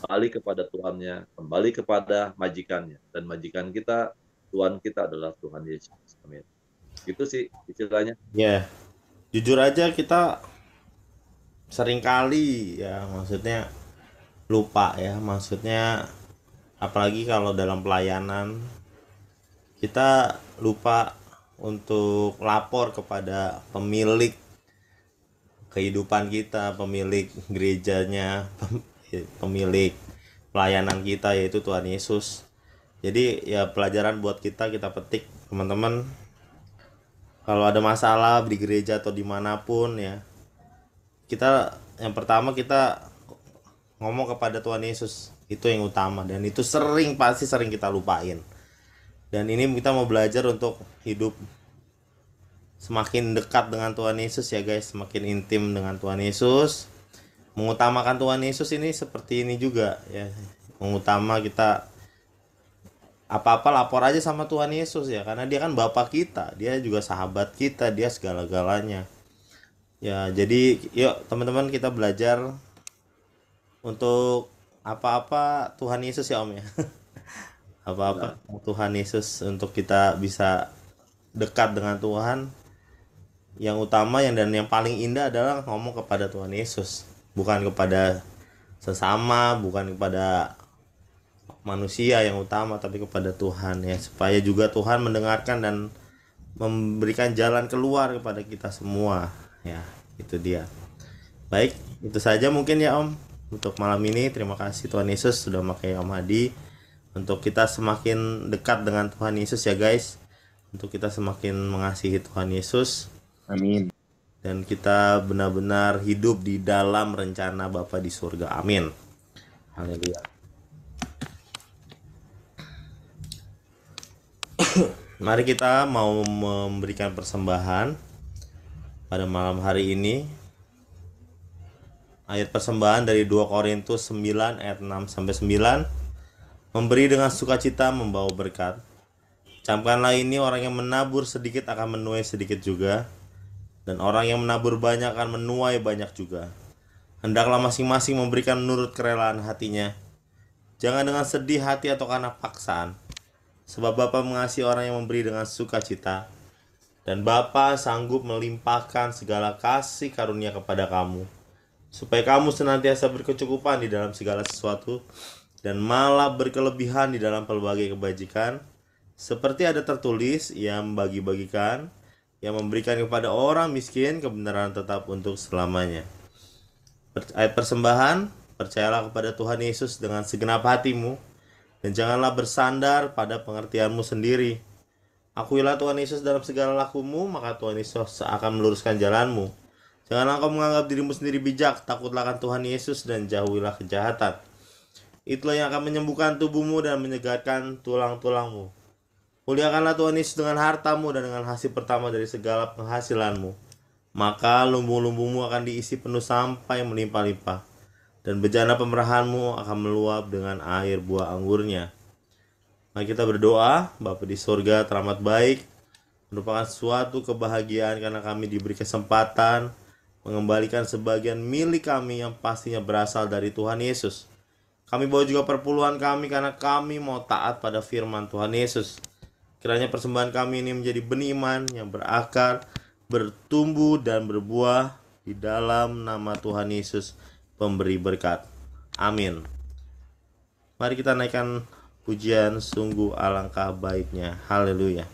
Kembali kepada Tuhannya, kembali kepada majikannya. Dan majikan kita, Tuhan kita adalah Tuhan Yesus. Amin. Gitu sih istilahnya. Ya, Jujur aja kita seringkali ya maksudnya lupa ya, maksudnya apalagi kalau dalam pelayanan kita lupa untuk lapor kepada pemilik kehidupan kita, pemilik gerejanya, pemilik pelayanan kita, yaitu Tuhan Yesus. Jadi ya pelajaran buat kita petik teman-teman, kalau ada masalah di gereja atau dimanapun ya, kita yang pertama kita ngomong kepada Tuhan Yesus, itu yang utama, dan itu pasti sering kita lupain. Dan ini kita mau belajar untuk hidup semakin dekat dengan Tuhan Yesus ya guys, semakin intim dengan Tuhan Yesus, mengutamakan Tuhan Yesus. Ini seperti ini juga ya, mengutama kita apa-apa lapor aja sama Tuhan Yesus ya, karena dia kan Bapa kita, dia juga sahabat kita, dia segala-galanya ya. Jadi yuk teman-teman, kita belajar untuk apa-apa Tuhan Yesus ya Om ya. Apa-apa Tuhan Yesus, untuk kita bisa dekat dengan Tuhan. Yang utama dan yang paling indah adalah ngomong kepada Tuhan Yesus, bukan kepada sesama, bukan kepada manusia yang utama, tapi kepada Tuhan ya, supaya juga Tuhan mendengarkan dan memberikan jalan keluar kepada kita semua ya. Itu dia. Baik, itu saja mungkin ya Om untuk malam ini. Terima kasih Tuhan Yesus sudah memakai Om Hadi untuk kita semakin dekat dengan Tuhan Yesus ya guys, untuk kita semakin mengasihi Tuhan Yesus. Amin. Dan kita benar-benar hidup di dalam rencana Bapa di surga. Amin. Haleluya. Mari kita mau memberikan persembahan pada malam hari ini. Ayat persembahan dari 2 Korintus 9 ayat 6 sampai 9. Memberi dengan sukacita membawa berkat. Camkanlah ini, orang yang menabur sedikit akan menuai sedikit juga, dan orang yang menabur banyak akan menuai banyak juga. Hendaklah masing-masing memberikan menurut kerelaan hatinya, jangan dengan sedih hati atau karena paksaan, sebab Bapa mengasihi orang yang memberi dengan sukacita. Dan Bapa sanggup melimpahkan segala kasih karunia kepada kamu, supaya kamu senantiasa berkecukupan di dalam segala sesuatu, dan malah berkelebihan di dalam pelbagai kebajikan. Seperti ada tertulis, ia membagi-bagikan, ia memberikan kepada orang miskin kebenaran tetap untuk selamanya. Ayat persembahan, percayalah kepada Tuhan Yesus dengan segenap hatimu, dan janganlah bersandar pada pengertianmu sendiri. Akuilah Tuhan Yesus dalam segala lakumu, maka Tuhan Yesus akan meluruskan jalanmu. Janganlah kau menganggap dirimu sendiri bijak, takutlah akan Tuhan Yesus dan jauhilah kejahatan. Itulah yang akan menyembuhkan tubuhmu dan menyegarkan tulang-tulangmu. Muliakanlah Tuhan Yesus dengan hartamu dan dengan hasil pertama dari segala penghasilanmu. Maka lumbung-lumbungmu akan diisi penuh sampai melimpah-limpah, dan bejana pemerahanmu akan meluap dengan air buah anggurnya. Mari kita berdoa. Bapa di surga, teramat baik, merupakan suatu kebahagiaan karena kami diberi kesempatan mengembalikan sebagian milik kami yang pastinya berasal dari Tuhan Yesus. Kami bawa juga perpuluhan kami karena kami mau taat pada firman Tuhan Yesus. Kiranya persembahan kami ini menjadi benih iman yang berakar, bertumbuh dan berbuah di dalam nama Tuhan Yesus, pemberi berkat. Amin. Mari kita naikkan pujian sungguh alangkah baiknya. Haleluya.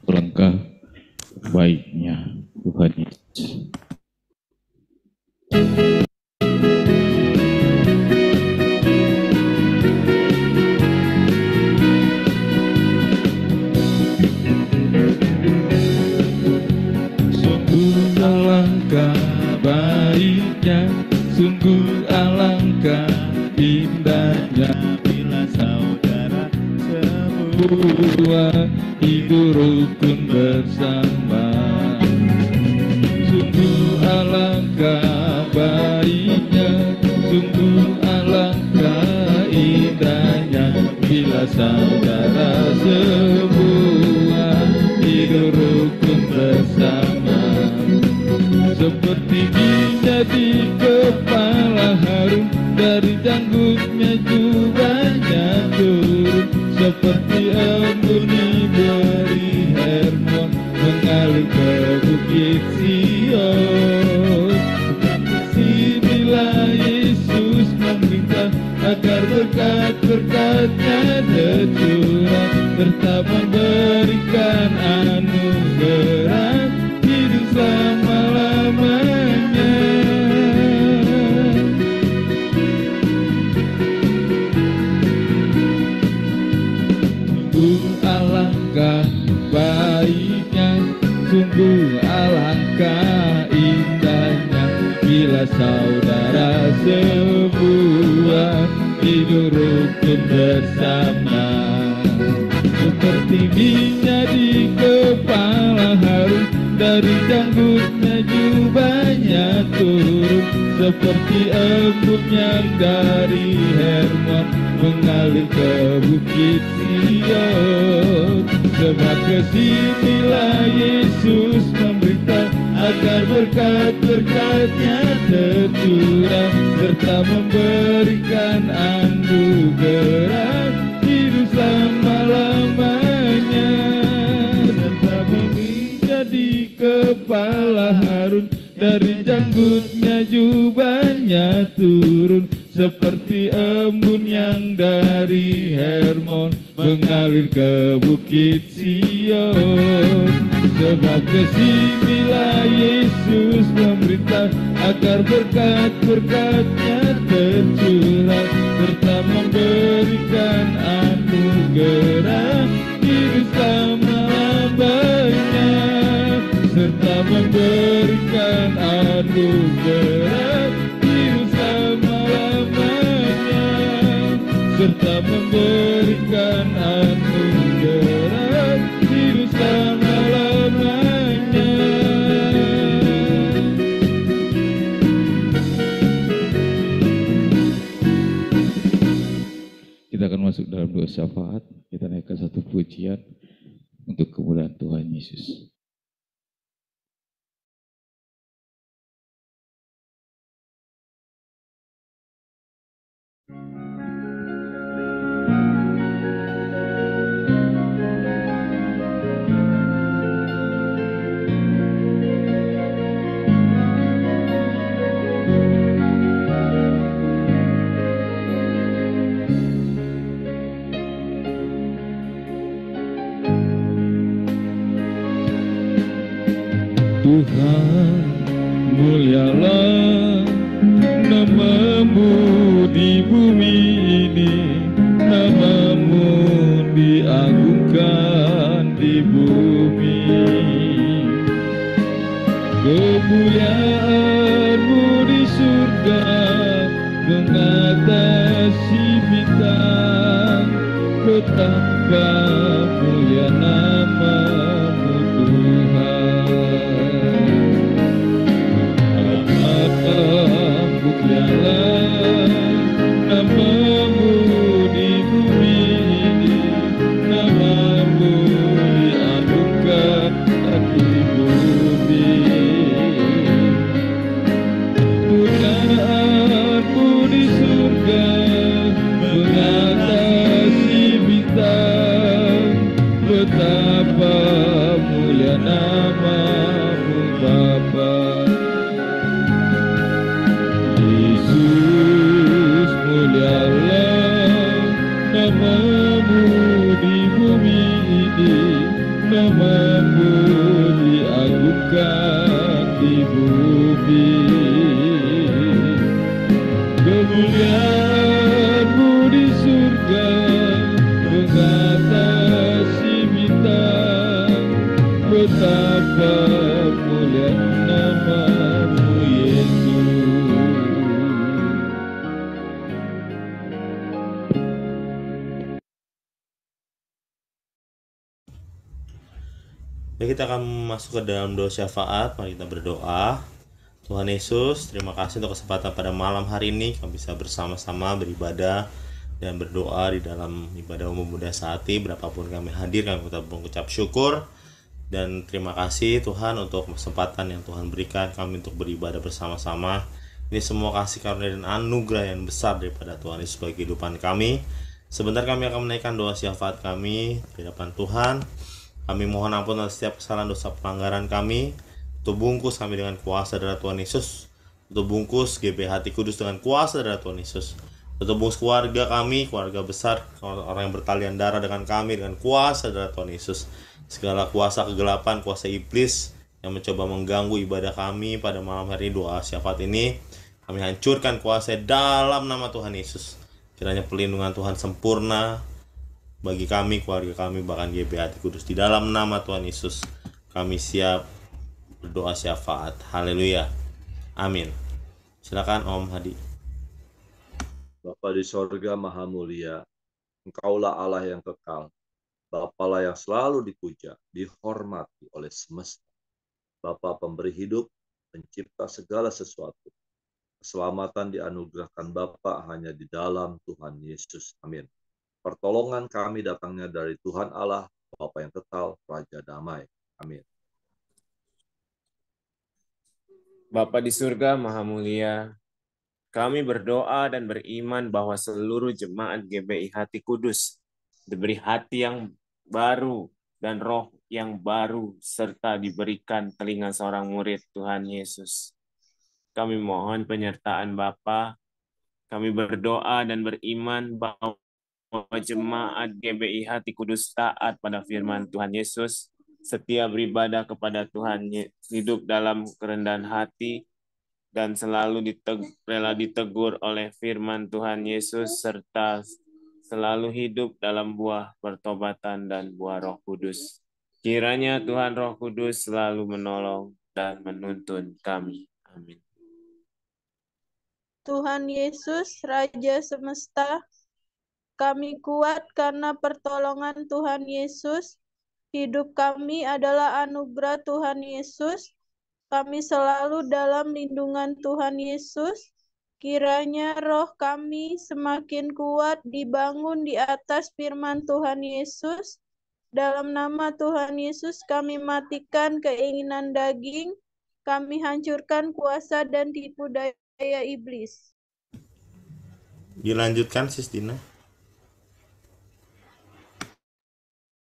Alangkah baiknya Tuhan Yesus. Sungguh alangkah baiknya, sungguh alangkah indahnya bila saudara semua hidup rukun bersama. Sungguh alangkah baiknya, sungguh alangkah indahnya bila saudara semua hidup rukun bersama. Seperti minyak di kepala harum, dari janggutnya jubahnya turun, mengalir ke bukit Sion. Sinilah Yesus meminta agar berkat-berkatnya tercurah, serta memberikan anugerah hidup selama-lamanya. Sungguh alangkah baiknya, sungguh alangkah indahnya, bila saudara semua hidup rukun bersama. Seperti minyak di kepala Harun, dari janggutnya jubahnya turun, seperti embun yang dari Hermon mengalir ke bukit Sion. Sebab kesinilah Yesus memberita agar berkat-berkatnya tercurah, serta memberikan anugerah hidup selama-lamanya. Serta menginjak di kepala Harun, dari janggutnya jubahnya turun, seperti embun yang dari Hermon mengalir ke bukit Sion. Sebab kesinilah Yesus memerintah agar berkat-berkatnya tercurah, serta memberikan anugerah hidup selama-lamanya. Serta memberikan anugerah hidup selama-lamanya. Serta memberikan anugerah hidup selama-lamanya. Kita akan masuk dalam doa syafaat. Kita naikkan satu pujian untuk kemuliaan Tuhan Yesus. Tuhan, mulialah nama-Mu di bumi ini, nama-Mu diagungkan di bumi. Kemuliaan-Mu di surga mengatasi bintang, betapa mulia nama-Mu Tuhan. Mulialah nama-Mu di bumi ini, nama-Mu diagungkan di bumi. Kemuliaan-Mu di surga mengatasi bintang, betapa mulia nama-Mu Bapa. Yesus, mulialah nama-Mu di bumi ini, nama-Mu diagungkan di bumi. Kemuliaan-Mu di surga mengatasi bintang, betapa mulia nama-Mu Yesus. Baik, kita akan masuk ke dalam doa syafaat. Mari kita berdoa. Tuhan Yesus, terima kasih untuk kesempatan pada malam hari ini kami bisa bersama-sama beribadah dan berdoa di dalam ibadah umum Buddha Sati. Berapapun kami hadir, kami tetap mengucap syukur dan terima kasih Tuhan untuk kesempatan yang Tuhan berikan kami untuk beribadah bersama-sama. Ini semua kasih karunia dan anugerah yang besar daripada Tuhan Yesus bagi kehidupan kami. Sebentar kami akan menaikkan doa syafaat kami di hadapan Tuhan. Kami mohon ampun atas setiap kesalahan dosa pelanggaran kami. Tutup bungkus kami dengan kuasa darah Tuhan Yesus. Tutup bungkus GBI Hati Kudus dengan kuasa darah Tuhan Yesus. Tutup bungkus keluarga kami, keluarga besar, orang yang bertalian darah dengan kami dengan kuasa darah Tuhan Yesus. Segala kuasa kegelapan, kuasa iblis yang mencoba mengganggu ibadah kami pada malam hari doa syafaat ini, kami hancurkan kuasa dalam nama Tuhan Yesus. Kiranya perlindungan Tuhan sempurna bagi kami, keluarga kami, bahkan GBI Hati Kudus. Di dalam nama Tuhan Yesus kami siap berdoa syafaat. Haleluya. Amin. Silakan Om Hadi. Bapa di sorga maha mulia, Engkaulah Allah yang kekal. Bapalah yang selalu dipuja, dihormati oleh semesta. Bapa pemberi hidup, pencipta segala sesuatu. Keselamatan dianugerahkan Bapa hanya di dalam Tuhan Yesus. Amin. Pertolongan kami datangnya dari Tuhan Allah, Bapa yang kekal, Raja damai. Amin. Bapa di surga maha mulia, kami berdoa dan beriman bahwa seluruh jemaat GBI Hati Kudus diberi hati yang baru dan roh yang baru, serta diberikan telinga seorang murid Tuhan Yesus. Kami mohon penyertaan Bapa. Kami berdoa dan beriman bahwa jemaat GBI Hati Kudus taat pada firman Tuhan Yesus, setia beribadah kepada Tuhan, hidup dalam kerendahan hati, dan selalu rela ditegur oleh firman Tuhan Yesus, serta selalu hidup dalam buah pertobatan dan buah Roh Kudus. Kiranya Tuhan Roh Kudus selalu menolong dan menuntun kami. Amin. Tuhan Yesus, Raja semesta, kami kuat karena pertolongan Tuhan Yesus. Hidup kami adalah anugerah Tuhan Yesus. Kami selalu dalam lindungan Tuhan Yesus. Kiranya roh kami semakin kuat dibangun di atas firman Tuhan Yesus. Dalam nama Tuhan Yesus kami matikan keinginan daging. Kami hancurkan kuasa dan tipu daya iblis. Dilanjutkan Sis Dina.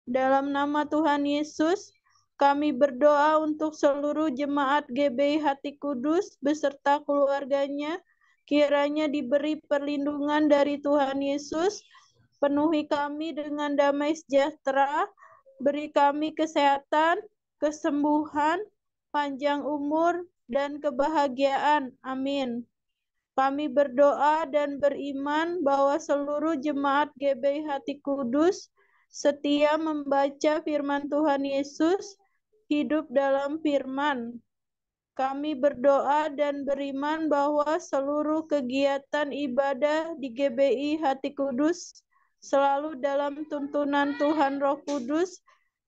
Dalam nama Tuhan Yesus, kami berdoa untuk seluruh jemaat GBI Hati Kudus beserta keluarganya, kiranya diberi perlindungan dari Tuhan Yesus, penuhi kami dengan damai sejahtera, beri kami kesehatan, kesembuhan, panjang umur, dan kebahagiaan. Amin. Kami berdoa dan beriman bahwa seluruh jemaat GBI Hati Kudus setia membaca firman Tuhan Yesus, hidup dalam firman. Kami berdoa dan beriman bahwa seluruh kegiatan ibadah di GBI Hati Kudus selalu dalam tuntunan Tuhan Roh Kudus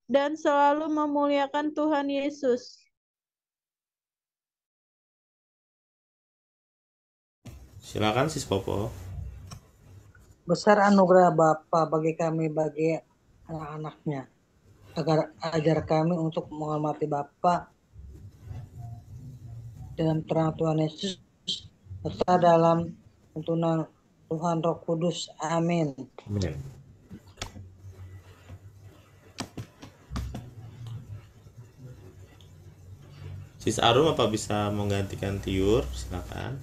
dan selalu memuliakan Tuhan Yesus. Silakan Sis Popo. Besar anugerah Bapa bagi kami, bagi anak-anaknya, agar ajar kami untuk menghormati Bapa dalam terang Tuhan Yesus, serta dalam tuntunan Tuhan Roh Kudus. Amin. Amin. Sis Arum apa bisa menggantikan Tiur? Silakan.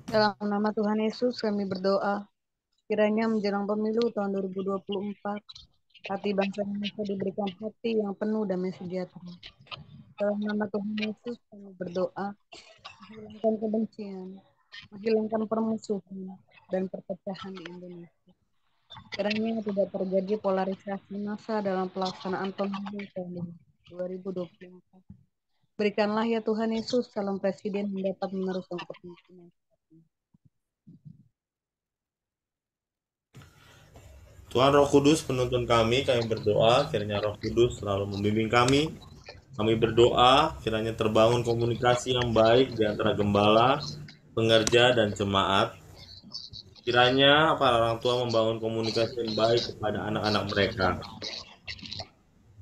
Dalam nama Tuhan Yesus kami berdoa, kiranya menjelang pemilu tahun 2024, hati bangsa Indonesia diberikan hati yang penuh damai sejahtera. Dalam nama Tuhan Yesus kami berdoa, menghilangkan kebencian, menghilangkan permusuhan, dan perpecahan di Indonesia. Kiranya tidak terjadi polarisasi massa dalam pelaksanaan pemilu tahun 2024. Berikanlah ya Tuhan Yesus, calon presiden yang dapat meneruskan kepemimpinan. Tuhan Roh Kudus penuntun kami berdoa kiranya Roh Kudus selalu membimbing kami. Kami berdoa kiranya terbangun komunikasi yang baik di antara gembala, pengerja, dan jemaat. Kiranya para orang tua membangun komunikasi yang baik kepada anak-anak mereka.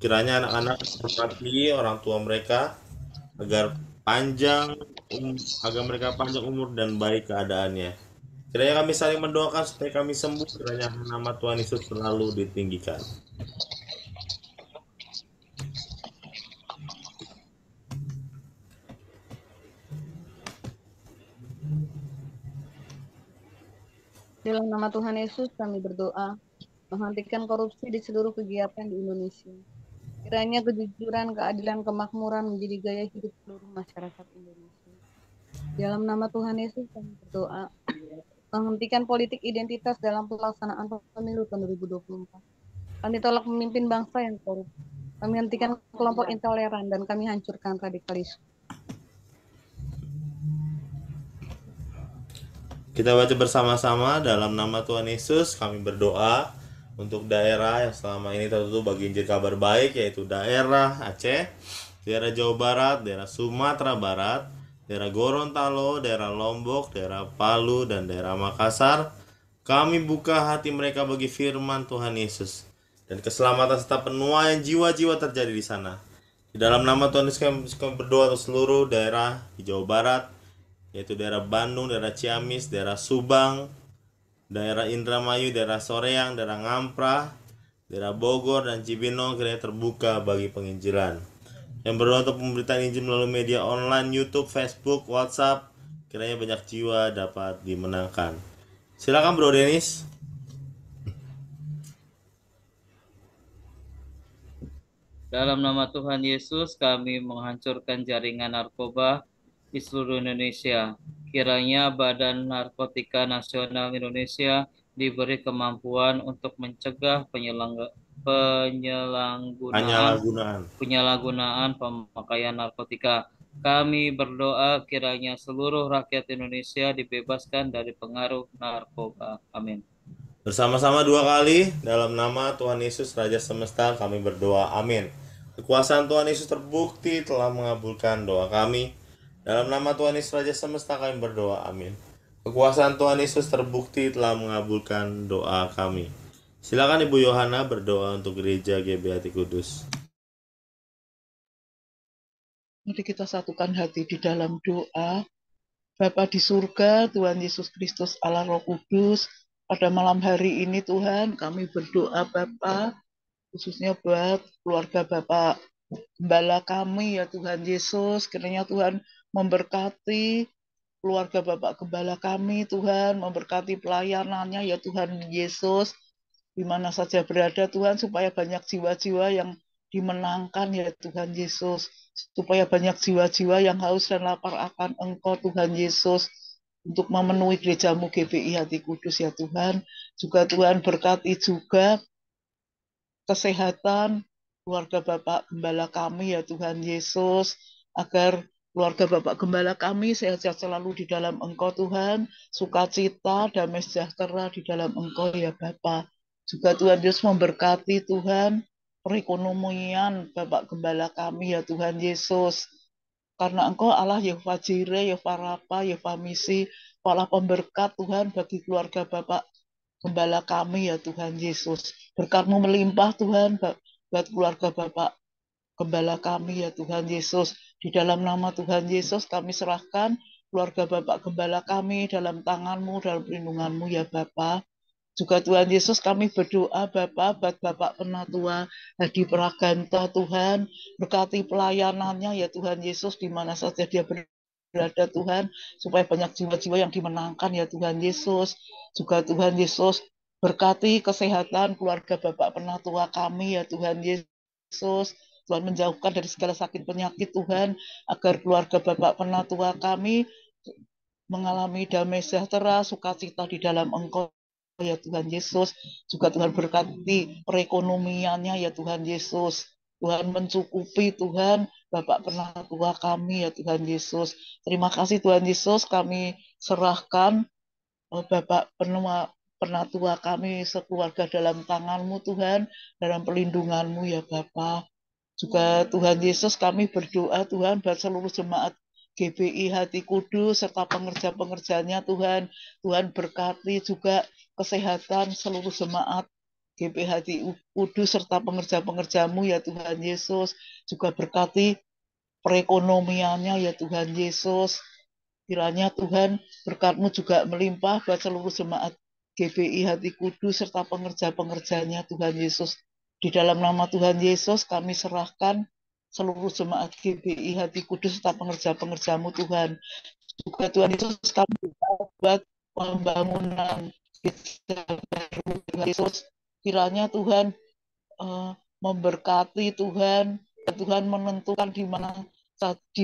Kiranya anak-anak menghormati orang tua mereka agar mereka panjang umur dan baik keadaannya. Kiranya kami saling mendoakan supaya kami sembuh. Kiranya nama Tuhan Yesus selalu ditinggikan. Dalam nama Tuhan Yesus kami berdoa, menghentikan korupsi di seluruh kegiatan di Indonesia. Kiranya kejujuran, keadilan, kemakmuran menjadi gaya hidup seluruh masyarakat Indonesia. Dalam nama Tuhan Yesus kami berdoa, menghentikan politik identitas dalam pelaksanaan pemilu tahun 2024. Kami tolak pemimpin bangsa yang korup. Kami hentikan kelompok intoleran dan kami hancurkan radikalisme. Kita baca bersama-sama dalam nama Tuhan Yesus kami berdoa untuk daerah yang selama ini tertutup bagi Injil kabar baik, yaitu daerah Aceh, daerah Jawa Barat, daerah Sumatera Barat, daerah Gorontalo, daerah Lombok, daerah Palu, dan daerah Makassar. Kami buka hati mereka bagi firman Tuhan Yesus dan keselamatan serta penuaian jiwa-jiwa terjadi di sana. Di dalam nama Tuhan Yesus kami berdoa untuk seluruh daerah di Jawa Barat, yaitu daerah Bandung, daerah Ciamis, daerah Subang, daerah Indramayu, daerah Soreang, daerah Ngamprah, daerah Bogor, dan Cibinong kiranya terbuka bagi penginjilan. Yang berdoa untuk pemberitaan Injil melalui media online, YouTube, Facebook, WhatsApp, kiranya banyak jiwa dapat dimenangkan. Silakan Bro Denis. Dalam nama Tuhan Yesus kami menghancurkan jaringan narkoba di seluruh Indonesia. Kiranya Badan Narkotika Nasional Indonesia diberi kemampuan untuk mencegah penyalahgunaan pemakaian narkotika. Kami berdoa kiranya seluruh rakyat Indonesia dibebaskan dari pengaruh narkoba. Amin. Bersama-sama dua kali dalam nama Tuhan Yesus Raja Semesta kami berdoa. Amin. Kekuasaan Tuhan Yesus terbukti telah mengabulkan doa kami. Dalam nama Tuhan Yesus Raja Semesta kami berdoa. Amin. Kekuasaan Tuhan Yesus terbukti telah mengabulkan doa kami. Silakan Ibu Yohana berdoa untuk gereja GBHT Kudus. Mari kita satukan hati di dalam doa. Bapa di surga, Tuhan Yesus Kristus Allah Roh Kudus, pada malam hari ini Tuhan kami berdoa Bapa, khususnya buat keluarga Bapak Gembala kami ya Tuhan Yesus, kiranya Tuhan memberkati keluarga Bapak Gembala kami Tuhan, memberkati pelayanannya ya Tuhan Yesus, di mana saja berada Tuhan, supaya banyak jiwa-jiwa yang dimenangkan ya Tuhan Yesus, supaya banyak jiwa-jiwa yang haus dan lapar akan Engkau Tuhan Yesus, untuk memenuhi gerejamu GBI Hati Kudus ya Tuhan. Juga Tuhan berkati juga kesehatan keluarga Bapak Gembala kami ya Tuhan Yesus, agar keluarga Bapak Gembala kami sehat-sehat selalu di dalam Engkau Tuhan, sukacita, damai sejahtera di dalam Engkau ya Bapa. Juga Tuhan Yesus memberkati Tuhan perekonomian Bapak Gembala kami ya Tuhan Yesus, karena Engkau Allah Yehova Jireh, Yehova Rafa, Yehova Misi, Allah pemberkat Tuhan bagi keluarga Bapak Gembala kami ya Tuhan Yesus. Berkat-Mu melimpah Tuhan buat keluarga Bapak Gembala kami ya Tuhan Yesus. Di dalam nama Tuhan Yesus kami serahkan keluarga Bapak Gembala kami dalam tangan-Mu, dalam perlindungan-Mu ya Bapa. Juga Tuhan Yesus kami berdoa Bapak buat Bapak Penatua Hadi Praganta Tuhan, berkati pelayanannya ya Tuhan Yesus di mana saja dia berada Tuhan, supaya banyak jiwa-jiwa yang dimenangkan ya Tuhan Yesus. Juga Tuhan Yesus berkati kesehatan keluarga Bapak Penatua kami ya Tuhan Yesus. Tuhan menjauhkan dari segala sakit penyakit Tuhan, agar keluarga Bapak Penatua kami mengalami damai sejahtera, sukacita di dalam Engkau ya Tuhan Yesus. Juga Tuhan berkati perekonomiannya ya Tuhan Yesus. Tuhan mencukupi Tuhan Bapak Penatua kami ya Tuhan Yesus. Terima kasih Tuhan Yesus, kami serahkan Bapak Penatua kami sekeluarga dalam tangan-Mu Tuhan, dalam perlindungan-Mu ya Bapa. Juga Tuhan Yesus kami berdoa Tuhan buat seluruh jemaat GBI Hati Kudus serta pengerja-pengerjanya Tuhan. Tuhan berkati juga kesehatan seluruh jemaat GBI Hati Kudus serta pengerja-pengerjamu ya Tuhan Yesus. Juga berkati perekonomiannya ya Tuhan Yesus. Kiranya Tuhan berkat-Mu juga melimpah buat seluruh jemaat GBI Hati Kudus serta pengerja-pengerjanya Tuhan Yesus. Di dalam nama Tuhan Yesus kami serahkan seluruh jemaat GBI Hati Kudus serta pengerja-pengerjamu Tuhan. Juga Tuhan Yesus kami buat pembangunan Yesus, kiranya Tuhan memberkati Tuhan, Tuhan menentukan di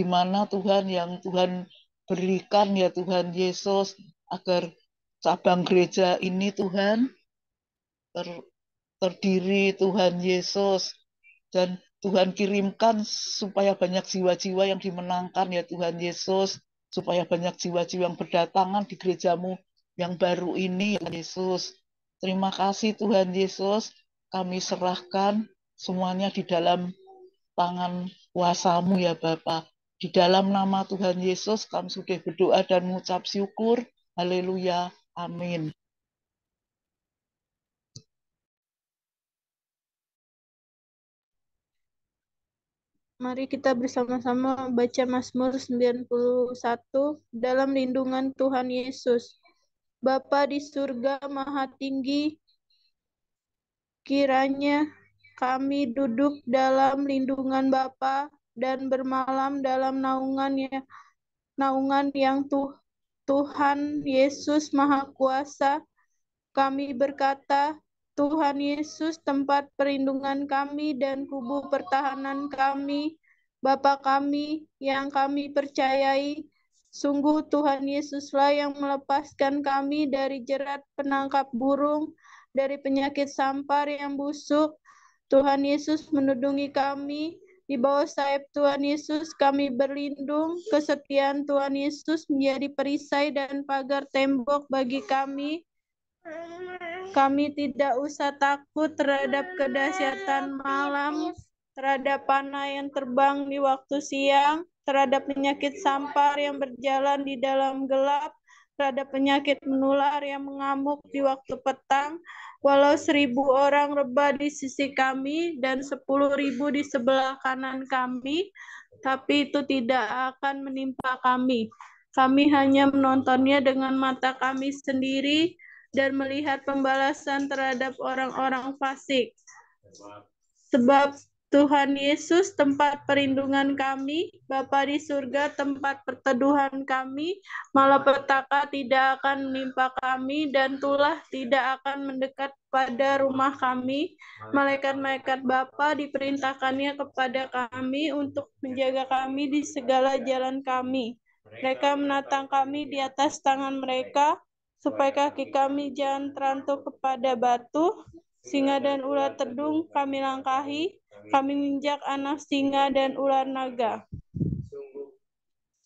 mana Tuhan yang Tuhan berikan ya Tuhan Yesus, agar cabang gereja ini Tuhan terdiri Tuhan Yesus, dan Tuhan kirimkan supaya banyak jiwa-jiwa yang dimenangkan ya Tuhan Yesus, supaya banyak jiwa-jiwa yang berdatangan di gerejamu yang baru ini ya Yesus. Terima kasih Tuhan Yesus, kami serahkan semuanya di dalam tangan kuasa-Mu ya Bapa. Di dalam nama Tuhan Yesus kami sudah berdoa dan mengucap syukur. Haleluya. Amin. Mari kita bersama-sama baca Mazmur 91 dalam lindungan Tuhan Yesus. Bapa di surga maha tinggi, kiranya kami duduk dalam lindungan Bapa dan bermalam dalam naungan yang Tuhan Yesus Maha Kuasa. Kami berkata, Tuhan Yesus tempat perlindungan kami dan kubu pertahanan kami, Bapa kami yang kami percayai. Sungguh Tuhan Yesuslah yang melepaskan kami dari jerat penangkap burung, dari penyakit sampar yang busuk. Tuhan Yesus menudungi kami, di bawah sayap Tuhan Yesus kami berlindung. Kesetiaan Tuhan Yesus menjadi perisai dan pagar tembok bagi kami. Kami tidak usah takut terhadap kedahsyatan malam, terhadap panah yang terbang di waktu siang, terhadap penyakit sampar yang berjalan di dalam gelap, terhadap penyakit menular yang mengamuk di waktu petang. Walau 1.000 orang rebah di sisi kami dan 10.000 di sebelah kanan kami, tapi itu tidak akan menimpa kami. Kami hanya menontonnya dengan mata kami sendiri dan melihat pembalasan terhadap orang-orang fasik. Sebab Tuhan Yesus tempat perlindungan kami, Bapa di surga tempat perteduhan kami, malapetaka tidak akan menimpa kami dan tulah tidak akan mendekat pada rumah kami. Malaikat-malaikat Bapa diperintahkannya kepada kami untuk menjaga kami di segala jalan kami. Mereka menatang kami di atas tangan mereka, supaya kaki kami jangan terantuk kepada batu. Singa dan ular tedung kami langkahi, kami menginjak anak singa dan ular naga.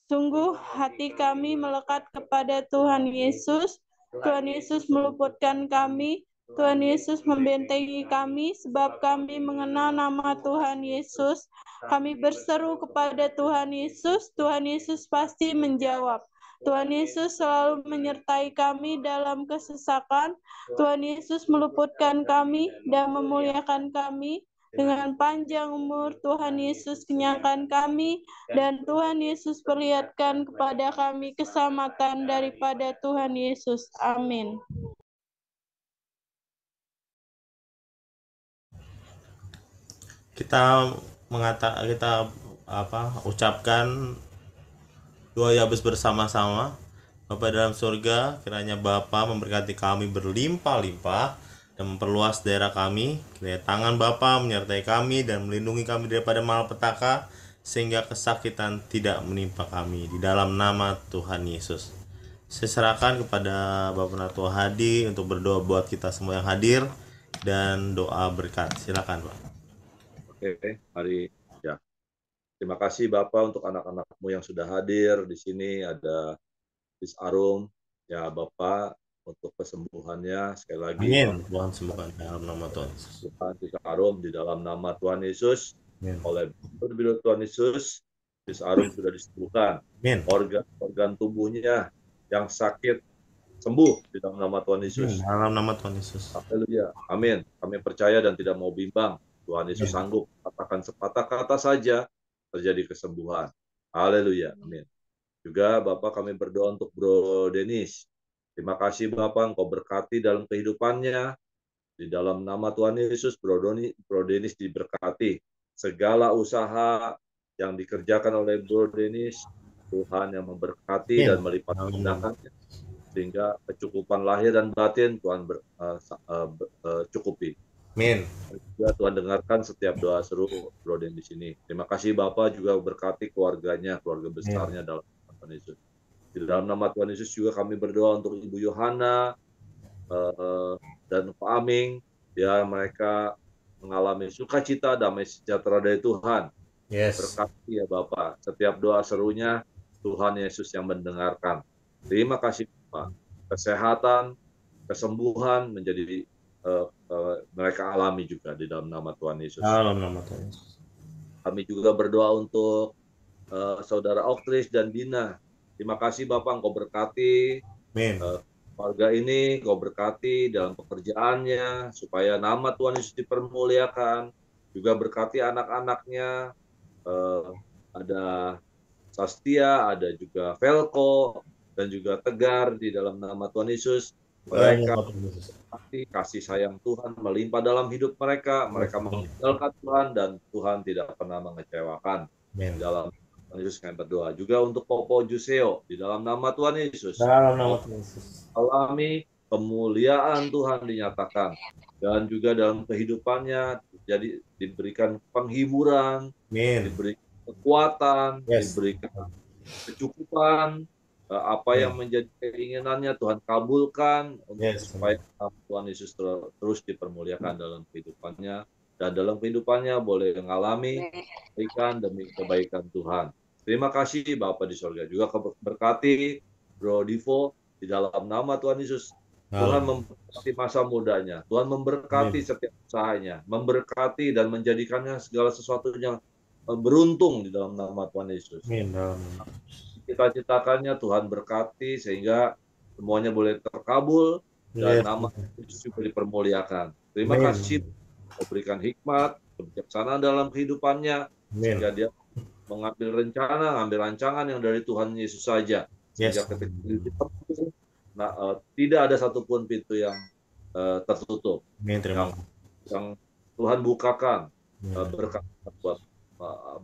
Sungguh hati kami melekat kepada Tuhan Yesus. Tuhan Yesus meluputkan kami. Tuhan Yesus membentengi kami, sebab kami mengenal nama Tuhan Yesus. Kami berseru kepada Tuhan Yesus, Tuhan Yesus pasti menjawab. Tuhan Yesus selalu menyertai kami dalam kesesakan. Tuhan Yesus meluputkan kami dan memuliakan kami. Dengan panjang umur, Tuhan Yesus kenyangkan kami, dan Tuhan Yesus perlihatkan kepada kami keselamatan daripada Tuhan Yesus. Amin. Kita ucapkan doa Yabes bersama-sama. Bapa dalam surga, kiranya Bapa memberkati kami berlimpah-limpah dan memperluas daerah kami. Kiranya tangan Bapa menyertai kami dan melindungi kami daripada malapetaka, sehingga kesakitan tidak menimpa kami. Di dalam nama Tuhan Yesus, saya serahkan kepada Bapak Natua Hadi untuk berdoa buat kita semua yang hadir dan doa berkat. Silakan, Pak. Oke, mari ya. Terima kasih Bapak untuk anak-anakmu yang sudah hadir di sini. Ada Bis Arum, ya Bapak, untuk kesembuhannya sekali lagi. Amin. Tuhan sembuhkan dalam nama Tuhan Yesus. Tuhan Bis Arum di dalam nama Tuhan Yesus. Amin. Oleh bidur Tuhan Yesus, Bis Arum sudah disembuhkan. Amin. Organ tubuhnya yang sakit sembuh di dalam nama Tuhan Yesus. Dalam nama Tuhan Yesus. Haleluya. Amin. Kami percaya dan tidak mau bimbang. Tuhan Yesus sanggup. Katakan sepatah kata saja terjadi kesembuhan. Haleluya. Amin. Juga Bapak kami berdoa untuk Bro Denis. Terima kasih Bapak, Engkau berkati dalam kehidupannya. Di dalam nama Tuhan Yesus, Bro Denis diberkati. Segala usaha yang dikerjakan oleh Bro Denis, Tuhan yang memberkati dan melipat gandakannya. sehingga kecukupan lahir dan batin Tuhan cukupi. Amin. Juga Tuhan dengarkan setiap doa seru Bro Den di sini. Terima kasih Bapak juga berkati keluarganya, keluarga besarnya dalam nama Tuhan Yesus. Di dalam nama Tuhan Yesus juga kami berdoa untuk Ibu Yohana dan Pak Aming, ya mereka mengalami sukacita, damai sejahtera dari Tuhan. Yes. Berkati ya Bapak, setiap doa serunya Tuhan Yesus yang mendengarkan. Terima kasih Bapak. Kesehatan, kesembuhan menjadi mereka alami juga di dalam nama Tuhan Yesus. Dalam nama Tuhan Yesus. Kami juga berdoa untuk saudara Oktris dan Dina. Terima kasih Bapak, Engkau berkati keluarga ini, Engkau berkati dalam pekerjaannya, supaya nama Tuhan Yesus dipermuliakan. Juga berkati anak-anaknya, ada Sastia, ada juga Velko, dan juga Tegar di dalam nama Tuhan Yesus. Mereka kasih sayang Tuhan melimpah dalam hidup mereka. Mereka mengandalkan Tuhan dan Tuhan tidak pernah mengecewakan. Di dalam Tuhan Yesus kami berdoa. Juga untuk Popo Juseo di dalam nama Tuhan Yesus. Dalam nama Tuhan Yesus. Alami kemuliaan Tuhan dinyatakan. Dan juga dalam kehidupannya jadi diberikan penghiburan, diberikan kekuatan, diberikan kecukupan. Apa yang menjadi keinginannya Tuhan kabulkan untuk supaya Tuhan Yesus terus dipermuliakan dalam kehidupannya, dan dalam kehidupannya boleh mengalami kebaikan demi kebaikan Tuhan. Terima kasih Bapak di surga. Juga berkati Bro Divo di dalam nama Tuhan Yesus. Tuhan memberkati masa mudanya, Tuhan memberkati setiap usahanya, memberkati dan menjadikannya segala sesuatunya beruntung di dalam nama Tuhan Yesus. Cita-citakannya Tuhan berkati sehingga semuanya boleh terkabul dan nama Yesus juga dipermuliakan. Terima kasih memberikan hikmat, kebijaksanaan dalam kehidupannya, sehingga dia mengambil rencana, mengambil rancangan yang dari Tuhan Yesus saja. Sehingga ketika tidak ada satupun pintu yang tertutup. Yang Tuhan bukakan berkat buat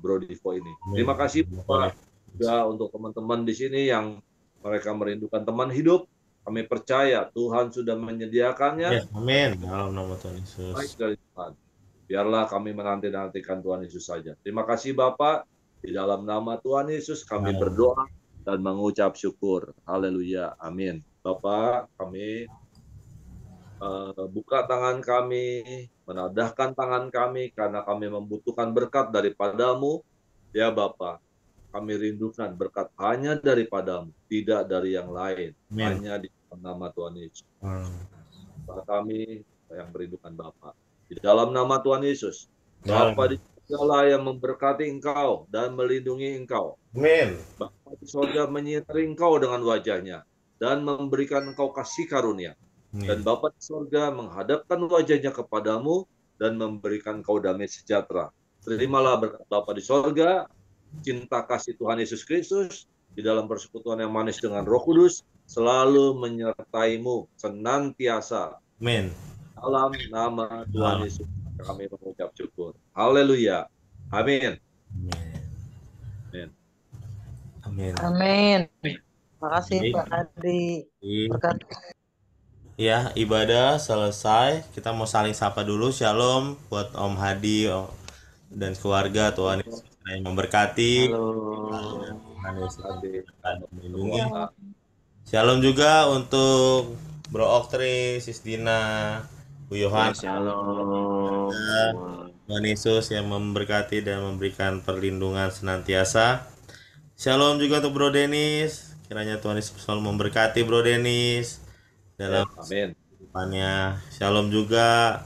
Bro Divo ini. Terima kasih Bapak. Juga untuk teman-teman di sini yang mereka merindukan teman hidup, kami percaya Tuhan sudah menyediakannya. Amin. Dalam nama Tuhan Yesus. Baik dari Tuhan. Biarlah kami menanti-nantikan Tuhan Yesus saja. Terima kasih Bapak. Di dalam nama Tuhan Yesus kami berdoa dan mengucap syukur. Haleluya. Amin. Bapak, kami buka tangan kami, menadahkan tangan kami karena kami membutuhkan berkat daripadamu. Ya Bapak. Kami rindukan berkat hanya daripadamu, tidak dari yang lain. Hanya di nama Tuhan Yesus. Kami yang merindukan Bapa. Di dalam nama Tuhan Yesus, Bapa di surga yang memberkati engkau dan melindungi engkau. Amin. Bapa di surga menyinari engkau dengan wajahnya dan memberikan engkau kasih karunia. Dan Bapa di surga menghadapkan wajahnya kepadamu dan memberikan engkau damai sejahtera. Terimalah berkat Bapa di surga, cinta kasih Tuhan Yesus Kristus di dalam persekutuan yang manis dengan Roh Kudus selalu menyertaimu senantiasa. Amin. Dalam nama Tuhan Yesus kami mengucap syukur. Haleluya. Amin. Amin. Amin. Amin. Terima kasih Pak Adi. Berkat. Ya, ibadah selesai. Kita mau saling sapa dulu. Shalom buat Om Hadi dan keluarga. Tuhan Yesus yang memberkati. Tuhan Yesus melindungi. Shalom juga untuk Bro Oktri, Sis Dina, Bu Yohan. Shalom. Tuhan Yesus yang memberkati dan memberikan perlindungan senantiasa. Shalom juga untuk Bro Denis. Kiranya Tuhan Yesus selalu memberkati Bro Denis dalam kehidupannya. Shalom juga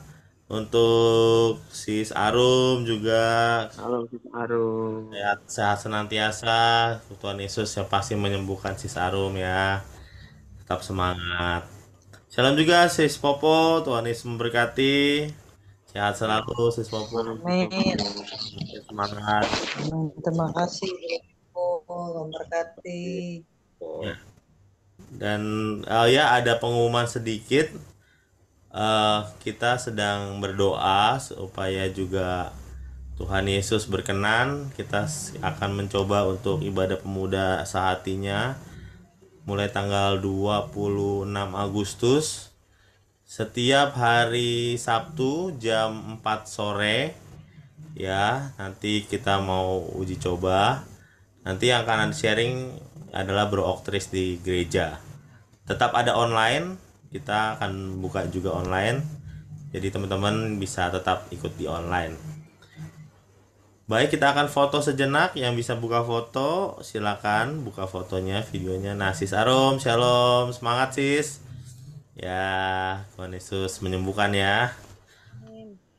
untuk Sis Arum juga. Halo Sis Arum. Sehat senantiasa. Tuhan Yesus yang pasti menyembuhkan Sis Arum ya. Tetap semangat. Shalom juga Sis Popo. Tuhan Yesus memberkati. Sehat selalu Sis Popo. Amin. Semangat. Terima kasih memberkati. Ya. Dan ya ada pengumuman sedikit. Kita sedang berdoa supaya juga Tuhan Yesus berkenan. Kita akan mencoba untuk ibadah pemuda sehatinya mulai tanggal 26 Agustus setiap hari Sabtu jam 4 sore ya. Nanti kita mau uji coba. Nanti yang akan sharing adalah Bro Oktris di gereja. Tetap ada online, kita akan buka juga online. Jadi teman-teman bisa tetap ikut di online. Baik, kita akan foto sejenak. Yang bisa buka foto, silakan buka fotonya, videonya. Nah, Sis Arum, shalom, semangat Sis. Ya, Tuhan Yesus menyembuhkan ya.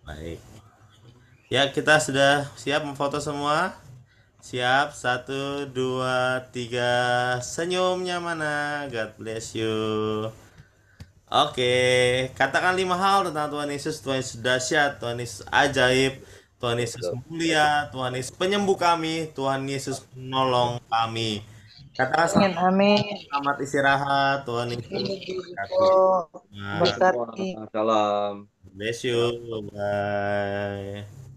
Baik. Ya, kita sudah siap memfoto semua. Siap, 1, 2, 3. Senyumnya mana? God bless you. Oke, katakan 5 hal tentang Tuhan Yesus. Tuhan Yesus dahsyat, Tuhan Yesus ajaib, Tuhan Yesus mulia, Tuhan Yesus penyembuh kami, Tuhan Yesus penolong kami. Katakan Amin. selamat istirahat, Tuhan Yesus Amin. berkati. Salam. Bless you, bye.